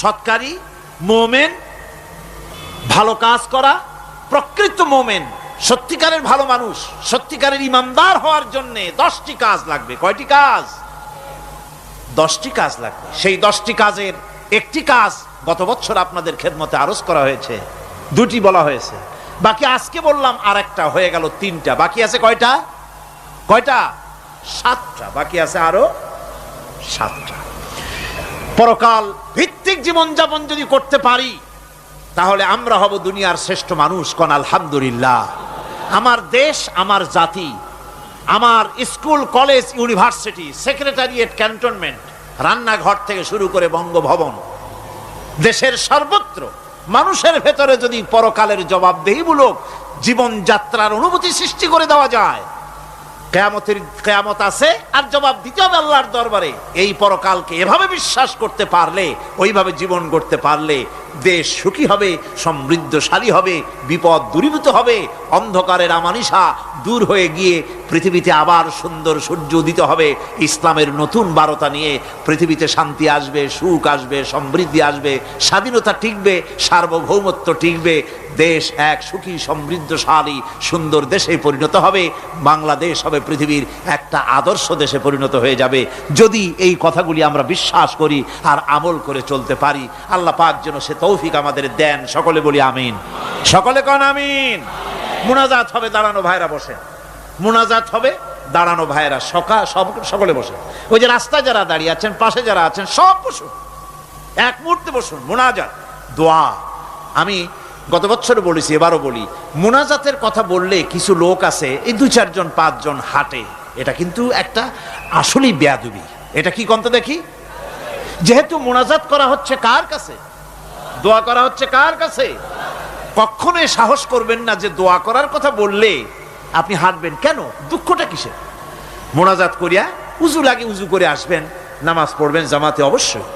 সৎকারী মুমিন, ভালো কাজ করা, প্রকৃত মুমিন, সত্যিকারের ভালো মানুষ, সত্যিকারের ইমানদার হওয়ার জন্য 10টি কাজ লাগবে। কয়টি কাজ? 10টি কাজ লাগবে। সেই 10টি কাজের একটি কাজ গত বছর আপনাদের খেদমতে আরজ করা হয়েছে, 2টি বলা হয়েছে। বাকি আজকে বললাম আর একটা, হয়ে গেল 3টা। বাকি আছে কয়টা? 7টা। বাকি আছে আরো 7টা। পরকাল ভিত্তিক জীবনযাপন যদি করতে পারি তাহলে আমরা হব দুনিয়ার শ্রেষ্ঠ মানুষ। কোন আলহামদুলিল্লাহ। আমার দেশ, আমার জাতি, আমার school, college, university, secretariat, cantonment, রান্নাঘর থেকে শুরু করে বঙ্গভবন, দেশের সর্বত্র মানুষের ভেতরে যদি পরকালের জবাবদেহিমূলক জীবনযাত্রার অনুভূতি সৃষ্টি করে দেওয়া যায়, কিয়ামত আছে আর জবাব দিতে হবে আল্লাহর দরবারে। এই পরকালকে এভাবে বিশ্বাস করতে পারলে, ওইভাবে জীবন গড়তে পারলে দেশ সুখী হবে, সমৃদ্ধশালী হবে, বিপদ দূরীভূত হবে, অন্ধকারের আমানিশা দূর হয়ে গিয়ে পৃথিবীতে আবার সুন্দর সূর্য উদিত হবে। ইসলামের নতুন বার্তা নিয়ে পৃথিবীতে শান্তি আসবে, সুখ আসবে, সমৃদ্ধি আসবে, স্বাধীনতা টিকবে, সার্বভৌমত্ব টিকবে। দেশ এক সুখী, সমৃদ্ধশালী, সুন্দর দেশে পরিণত হবে। বাংলাদেশ হবে পৃথিবীর একটা আদর্শ দেশে পরিণত হয়ে যাবে যদি এই কথাগুলি আমরা বিশ্বাস করি আর আমল করে চলতে পারি। আল্লাহ পাক যেন সে তৌফিক আমাদের দেন। সকলে বলি আমিন। সকলে কোন আমিন। মুনাজাত হবে, দাঁড়ানো ভাইরা বসে। মুনাজাত হবে, দাঁড়ানো ভাইরা সকলে বসে। ওই যে রাস্তায় যারা দাঁড়িয়ে আছেন, পাশে যারা আছেন, সব বসুন, এক মুহূর্তে বসুন। মুনাজাত, দোয়া। আমি গত বছর বলেছি, এবারও বলি, মুনাজাতের কথা বললে কিছু লোক আছে, এই 2-4 জন 5 জন হাঁটে। এটা কিন্তু একটা আসলেই বেয়াদবি। এটা কি কন্ত দেখি? যেহেতু মুনাজাত করা হচ্ছে কার কাছে? দোয়া করা হচ্ছে কার কাছে? কখনোই সাহস করবেন না যে দোয়া করার কথা বললে আপনি হাঁটবেন। কেন? দুঃখটা কিসে? মুনাজাত করিয়া উজু লাগে, উজু করে আসবেন, নামাজ পড়বেন জামাতে। অবশ্যই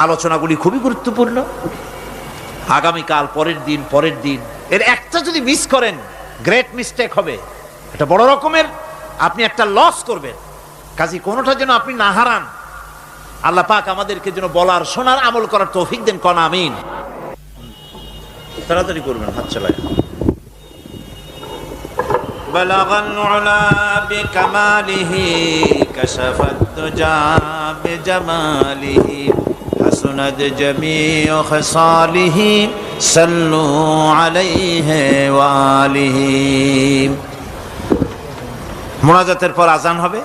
আলোচনাগুলি খুবই গুরুত্বপূর্ণ। আগামীকাল, পরের দিন এর একটা যদি মিস করেন, গ্রেট মিস্টেক হবে। এটা বড় রকমের আপনি একটা লস করবেন। কাজী কোনোটা যেন আপনি না হারান। আল্লাহ পাক আমাদেরকে যেন বলার, শোনার, আমল করার তৌফিক দেন। কোন আমিন। তাড়াতাড়ি করবেন, হাত চালায়। বালাগাল উলা বিকামালিহি কাশাফাত দুজা বিজামালিহি হাসনাত জামিউ খাসালিহি সাল্লু আলাইহি ওয়া আলিহি। মুনাজাতের পর আজান হবে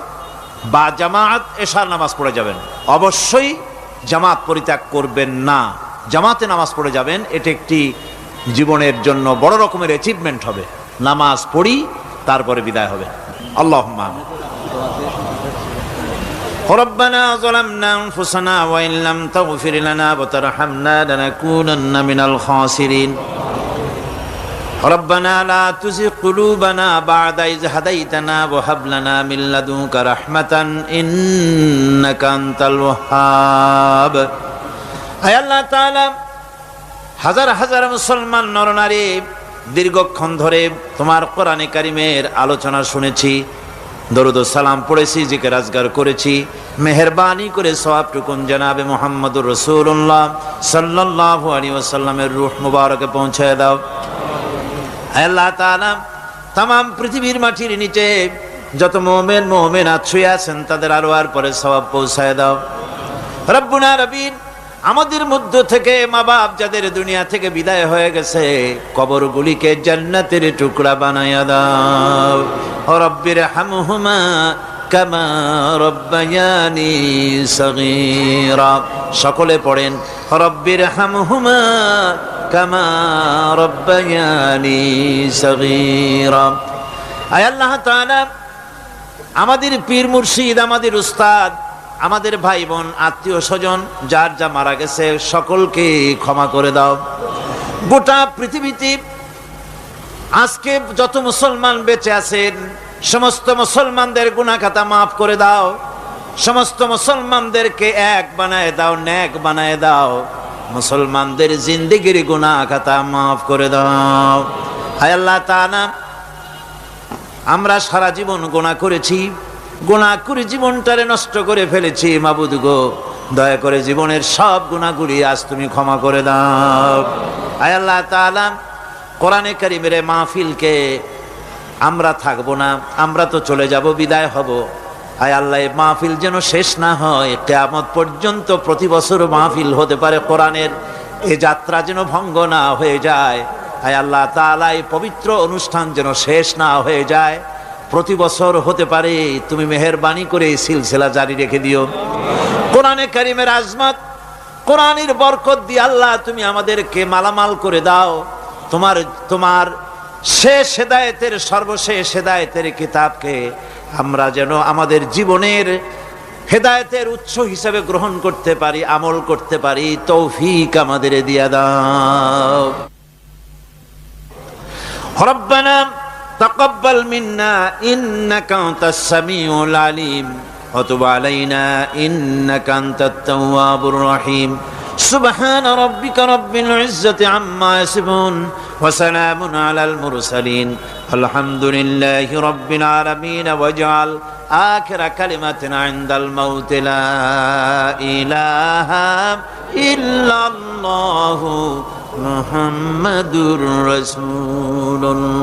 বা জামাআত এশার নামাজ পড়ে যাবেন। অবশ্যই জামাত পরিত্যাগ করবেন না, জামাতে নামাজ পড়ে যাবেন। এটা একটি জীবনের জন্য বড় রকমের অ্যাচিভমেন্ট হবে। নামাজ পড়ি তারপরে বিদায় হবে। আল্লাহুম্মা আমিন। ربنا ظلمنا أنفسنا وإن لم تغفر لنا وترحمنا لنكونن من الخاسرين ربنا لا تزغ قلوبنا بعد إذ هديتنا وهب لنا من لدنك رحمة إنك أنت الوهاب আয় আল্লাহ তাআলা, হাজার হাজার মুসলমান নরনারী দীর্ঘক্ষণ ধরে তোমার কোরআনে কারিমের আলোচনা শুনেছি, দরুদ ও সালাম পড়েছি, জিকির আজগার করেছি। মেহেরবানি করে সওয়াবটুকুন জনাবে মুহাম্মদুর রাসূলুল্লাহ সাল্লাল্লাহু আলাইহি ওয়াসাল্লামের রূহ মুবারকে পৌঁছায় দাও। হে আল্লাহ তাআলা, तमाम পৃথিবীর মাটির নিচে যত মুমিন মুমিনাত শুয়ে আছেন তাদের আরওয়ার পরে সওয়াব পৌঁছায় দাও। রব্বুনা রবিন, আমাদের মধ্য থেকে মা বাপ যাদের দুনিয়া থেকে বিদায় হয়ে গেছে, কবরগুলিকে জান্নাতের টুকরা বানায়া দাও। রব্বির হামহুমা কামা রব্বায়ানি সগীরা। সকলে পড়েন রব্বির হামহুমা কামা রব্বায়ানি সগীরা। আয় আল্লাহ তাআলা, আমাদের পীর মুর্শিদ, আমাদের উস্তাদ, আমাদের ভাই বোন, আত্মীয় স্বজন যার যা মারা গেছে সকলকে ক্ষমা করে দাও। গোটা পৃথিবীতে আজকে যত মুসলমান বেঁচে আছেন সমস্ত মুসলমানদের গুনাহ খাতা মাফ করে দাও। সমস্ত মুসলমানদেরকে এক বানায় দাও, নেক বানায় দাও। মুসলমানদের জিন্দেগির গুনাহ খাতা মাফ করে দাও। হায় আল্লাহ তাআলা, আমরা সারা জীবন গুনাহ করেছি, গুনাহ করে জীবনটারে নষ্ট করে ফেলেছি। মাবুদ গো, দয়া করে জীবনের সব গুনাহগুলি আজ তুমি ক্ষমা করে দাও। আয় আল্লাহ তাআলা, কোরআনে কারীমের মাহফিলকে আমরা থাকবো না, আমরা তো চলে যাব, বিদায় হব। আয় আল্লাহ, এই মাহফিল যেন শেষ না হয়, কিয়ামত পর্যন্ত প্রতি বছর মাহফিল হতে পারে কোরআনের, এই যাত্রা যেন ভঙ্গ না হয়ে যায়। আয় আল্লাহ তাআলা, এই পবিত্র অনুষ্ঠান যেন শেষ না হয়ে যায়, প্রতি বছর হতে পারে। তুমি মেহেরবানি করে এই সিলসিলা জারি রেখে দিও। কোরআনে কারীমের আজমত, কোরআনের বরকত দিয়ে আল্লাহ তুমি আমাদেরকে মালামাল করে দাও। তোমার শেষ হেদায়েতের, সর্বশেষ হেদায়েতের কিতাবকে আমরা যেন আমাদের জীবনের হেদায়েতের উৎস হিসেবে গ্রহণ করতে পারি, আমল করতে পারি। তৌফিক আমাদের দিয়া দাও। রব্বানা তাকাব্বাল মিন্না ইন্নাকা আনতাস সামিউল আলিম ওয়া তুব আলাইনা ইন্নাকা আনতাত তাওয়াবুর রহিম। সুবহান রাব্বিকা রাব্বিল ইজ্জাতি আম্মা ইয়াসিফুন ওয়া সালামুন আলাল মুরসালিন আলহামদুলিল্লাহি রাব্বিল আলামিন। ওয়াজআল আখিরা কালিমাতিনা ইনদাল মাউত লা ইলাহা ইল্লাল্লাহু মুহাম্মাদুর রাসূলুল্লাহ।